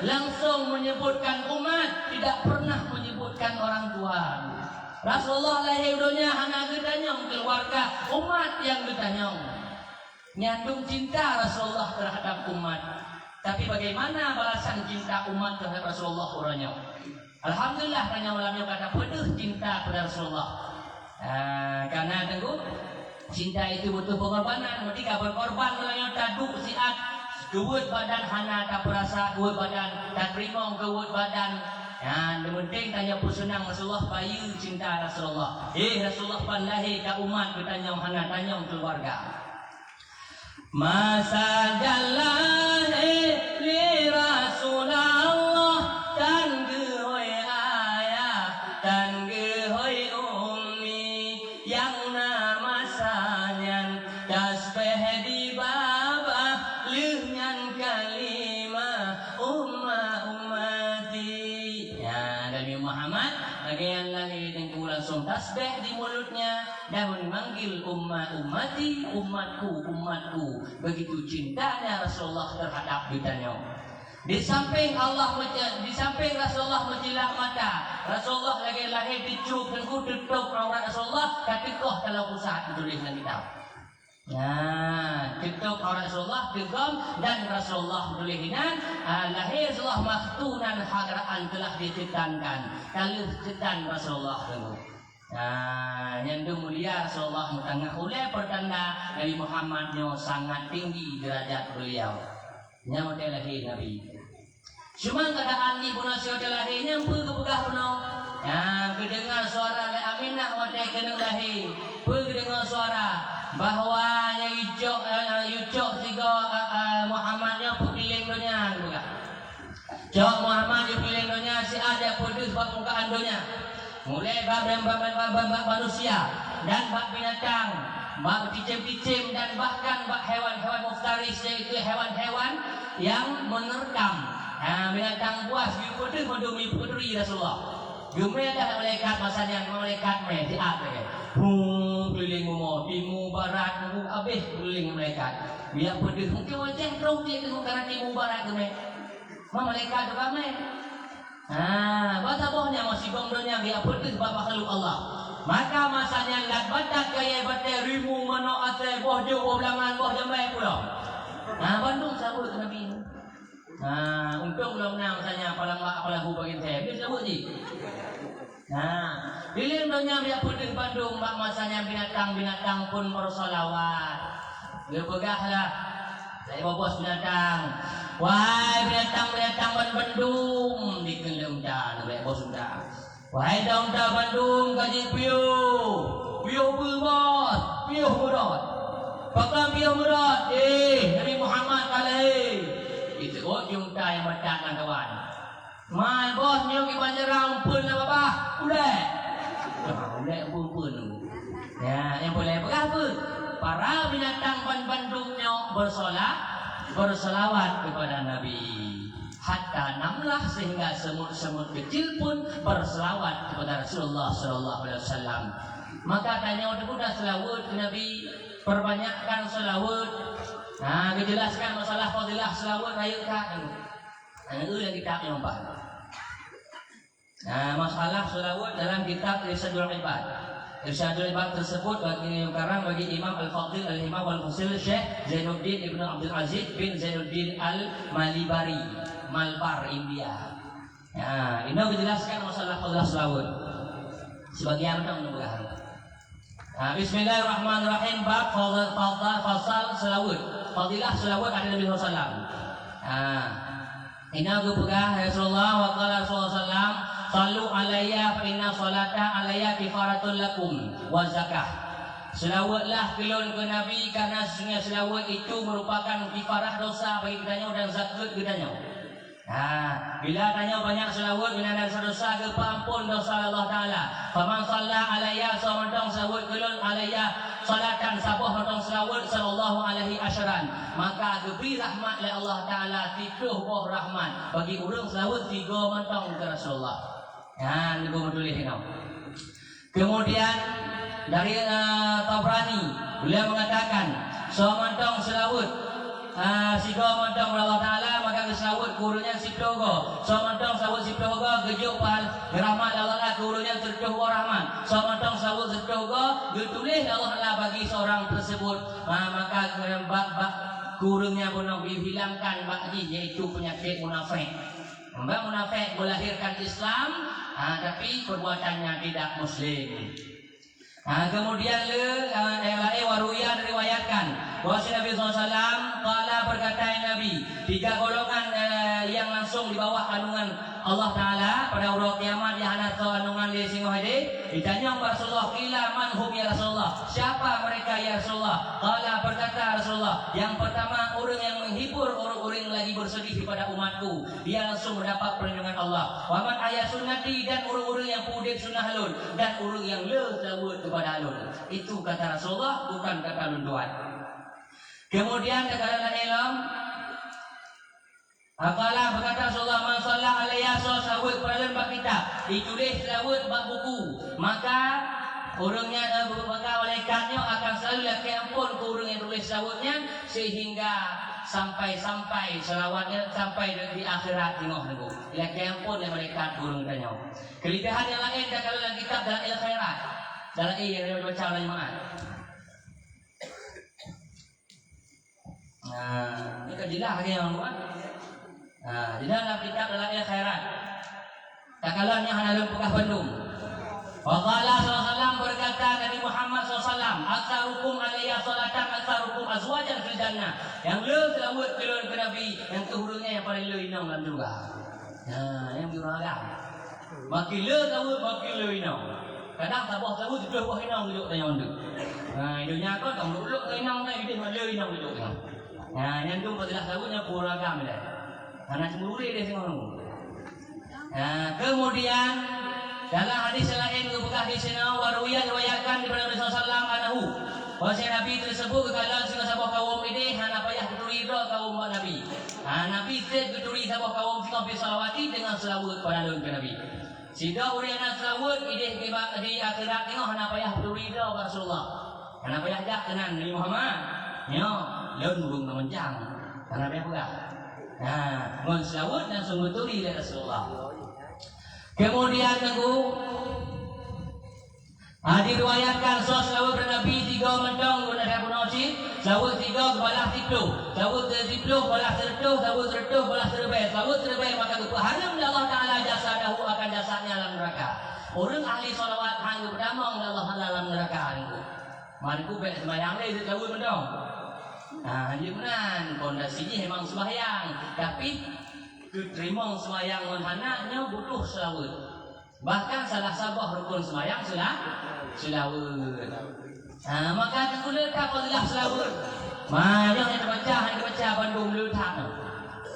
langsung menyebutkan umat, tidak pernah menyebutkan orang tua. Rasulullah lahir udunya hanya gedanyong keluarga umat yang gedanyong. Nyandung cinta Rasulullah terhadap umat. Tapi bagaimana balasan cinta umat terhadap Rasulullah orangnya? Alhamdulillah tanya malamnya kata penuh cinta pada Rasulullah. Karena tengok cinta itu butuh pengorbanan. Ketika berkorban orangnya taduk siat. Kewut badan hana tak berasa, kewut badan tak terima, kewut badan yang penting tanya pusunang Rasulullah bayu cinta Rasulullah. Rasulullah pan lahir ke umat bertanya hana tanya keluarga. Masa jalan li Rasulullah dan gehoi ayah dan gehoi ummi yang nama sanyan tasbih di bawah lengan kalimah ummati. Ya, Nabi Muhammad bagian langit yang langsung tasbih di mulutnya dan memanggil ummati, umatku, umatku. Begitu cintanya Rasulullah terhadap bitanya. Di samping Rasulullah menjilat mata, Rasulullah lagi lahir dicup dan tutup aurat Rasulullah, katikoh kalau pusat tulisnya kitab. Nah, tutup aurat Rasulullah digom dan Rasulullah tulihinan lahir Rasulullah maktunan hadraan telah diciptakan. Kalau cetan Rasulullah dulu. Nah, yang mulia Rasulullah mutangah oleh pertanda Nabi Muhammadnya sangat tinggi derajat beliau. Nya hotel lahir Nabi. Cuma keadaan ibu nasi hotel lahirnya pegah puno. Ya, kedengar suara Aminah hotel kena lahir. Kedengar suara bahwa yang Yucok tiga Muhammadnya pilih dunia juga. Jok Muhammad pilih dunia si ada pedus bab mukaan dunia. Mulai bab manusia dan bab binatang, bab cicim-cicim dan bahkan bab hewan-hewan muftaris yaitu hewan-hewan yang menerkam. Binatang buas pedus mendumi putri Rasulullah. Gemet dah malaikat masanya malaikat di atas. Keliling mau timur barat nunggu habis keliling malaikat. Biar pedus mungkin wajah terus dia tengok karena timur barat gemet. Malaikat tu ramai. Bahasa bohnya masih bongdonya dia pedus bapa makhluk Allah. Maka masanya lat batak kaya batai rimu mano ate boh jo boh belangan boh jambai pula. Bandung sabut Nabi. Untung belum nak masanya apalah bagian saya. Dia sabut je. Di dunia dia pedus Bandung mak masanya binatang-binatang pun bersolawat. Dia pegahlah. Saya bos binatang. Wahai binatang-binatang Bandung dikelem dah oleh bos sudah. Wahai daun Bandung kaji piu berbot, piu murad. Pakam piu murad, Nabi Muhammad kali. Itu ujung dah yang berdatang kawan. Mai bos nyok iban jerang pun lah bapa, udah. Udah pun. Ya, yang boleh berapa? Para binatang Bandung nyok bersolawat kepada Nabi. Hatta namlah sehingga semut-semut kecil pun berselawat kepada Rasulullah sallallahu alaihi wasallam. Maka tanya udah selawat ke Nabi, perbanyakkan selawat. Dijelaskan masalah fadilah selawat ayat kan. Itu yang kita nampak. Masalah selawat dalam kitab Irsyadul Ibad. Irsyadul Ibad tersebut bagi Imam Al-Fadhil Al-Imam Al-Fusil Syekh Zainuddin Ibn Abdul Aziz bin Zainuddin Al-Malibari, Malbar, India. Ini menjelaskan masalah fadilah selawat. Sebagian orang menunggu. Bismillahirrahmanirrahim. Bab fasal selawat. Fadilah selawat ada Nabi sallallahu alaihi wasallam. Ini aku pegang Rasulullah wa qala sallallahu sallu alayya fa inna salata alayya kifaratul lakum wa zakah. Selawatlah kelon ke Nabi karena sesungguhnya selawat itu merupakan kifarah dosa bagi kitanya dan zakat kitanya. Bila tanya banyak selawat bila ada dosa ke ampun dosa Allah Taala. Faman shalla alayya sawadong selawat kelon alayya salatan sabah matang selawat sallallahu alaihi asyran. Maka diberi rahmat oleh Allah Taala 3 buah rahmat bagi orang selawat 3 matang ke Rasulullah. Ini tulis ini. Kemudian dari Tabrani beliau mengatakan samantang selawat sigo mantang Allah Taala maka selawat gurunya siptogo samantang selawat siptogo gejuk pal rahmat Allah gurunya terdoa rahmat samantang selawat siptogo ditulis Allah Taala bagi seorang tersebut maka gurunya pun dihilangkan bagi yaitu penyakit munafik. Munafik melahirkan Islam tapi perbuatannya tidak muslim. Kemudian waruya diriwayatkan bahwa Nabi SAW kala berkata Nabi 3 golongan yang langsung di bawah kandungan Allah Ta'ala pada urut kiamat yang anak kandungan di singo hadi ditanya Rasulullah qila man hum ya Rasulullah, siapa mereka ya Rasulullah? Qala berkata Rasulullah, yang pertama orang yang menghibur orang-orang yang lagi bersedih kepada umatku, dia langsung mendapat perlindungan Allah. Wa man ayat sunnati, dan orang-orang yang pudip sunnah halun, dan orang yang lewat kepada halun. Itu kata Rasulullah, bukan kata lunduan. Kemudian kata dalam Apalah berkata Rasulullah, man sallallahu alaihi wasallam peralen bab kitab ditulis lawat bab buku, maka orangnya maka malaikatnya akan selalu laki ampun ke orang yang tulis lawatnya sehingga sampai selawatnya sampai di akhirat tengok laki ampun yang malaikat orang tanya. Kelebihan yang lain kalau dalam kitab dalam khairat dalam yang dibaca oleh jemaah. Nah, ini kejelas lagi yang buat. Di dalam kitab dalam khairat takalan yang dalam pekah Bandung. Waqala sallallahu berkata Nabi Muhammad SAW, aksarukum alaiya salatan aksarukum azwajan fil jannah. Yang selawat keluar ke Nabi, yang kehurungnya yang paling inang dalam juga. Yang beragam. Makin selawat makin inang. Kadang sabah selawat juga buah inang duduk tanya onduk. Hidupnya kau tak duduk ke inang tak hidup malah inang duduk. Yang tu fadilah selawatnya beragam dah. Anak cemburu dia tengok. Kemudian dalam hadis lain bekas di sana waruya riwayatkan daripada Rasulullah sallallahu alaihi wasallam bahwa Nabi tersebut kekalian sehingga sabah kaum ini hana payah keturi kaum Nabi. Nabi keturi sabah kaum sehingga bersalawati dengan selawat pada Nabi. Sehingga orang yang selawat ini di akhirat tengok hana payah keturi Rasulullah. Hana payah jak dengan Nabi Muhammad. Yo, lawan burung memanjang. Hana payah pula. Ngon selawat dan sungguh turi dari Rasulullah. Kemudian tunggu diriwayatkan selawat Nabi 3 mendong guna Nabi selawat 3 balas 10 selawat 10 balas 100 selawat 100 balas 1000 selawat 1000 maka haram Allah Ta'ala jasadahu akan jasadnya dalam neraka. Orang ahli selawat hang berdamang Allah dalam neraka itu. Mari ku bet sembahyang le selawat mendong. Dia benar pondasinya memang sembahyang, tapi keterima sembahyang menhanaknya butuh selawat. Bahkan salah sabah rukun sembahyang selawat. Maka tengok letak fadilah selawat. Yang dibaca Bandung letak.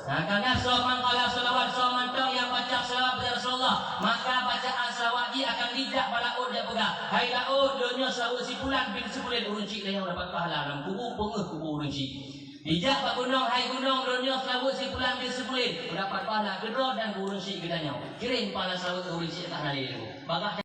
Karena seorang kalau selawat seorang yang baca selawat kepada Rasulullah, maka bacaan selawat dia akan dijak pada ud dia pegang. Hai laud dunia selawat sipulan bin sipulan urunci yang dapat pahala dalam kubur urunci. Dijak pak gunung, hai gunung dunia selawat sipulan bin sipulan mendapat pahala kedua dan urunci kedanya. Kirim pahala selawat urunci atas hari itu.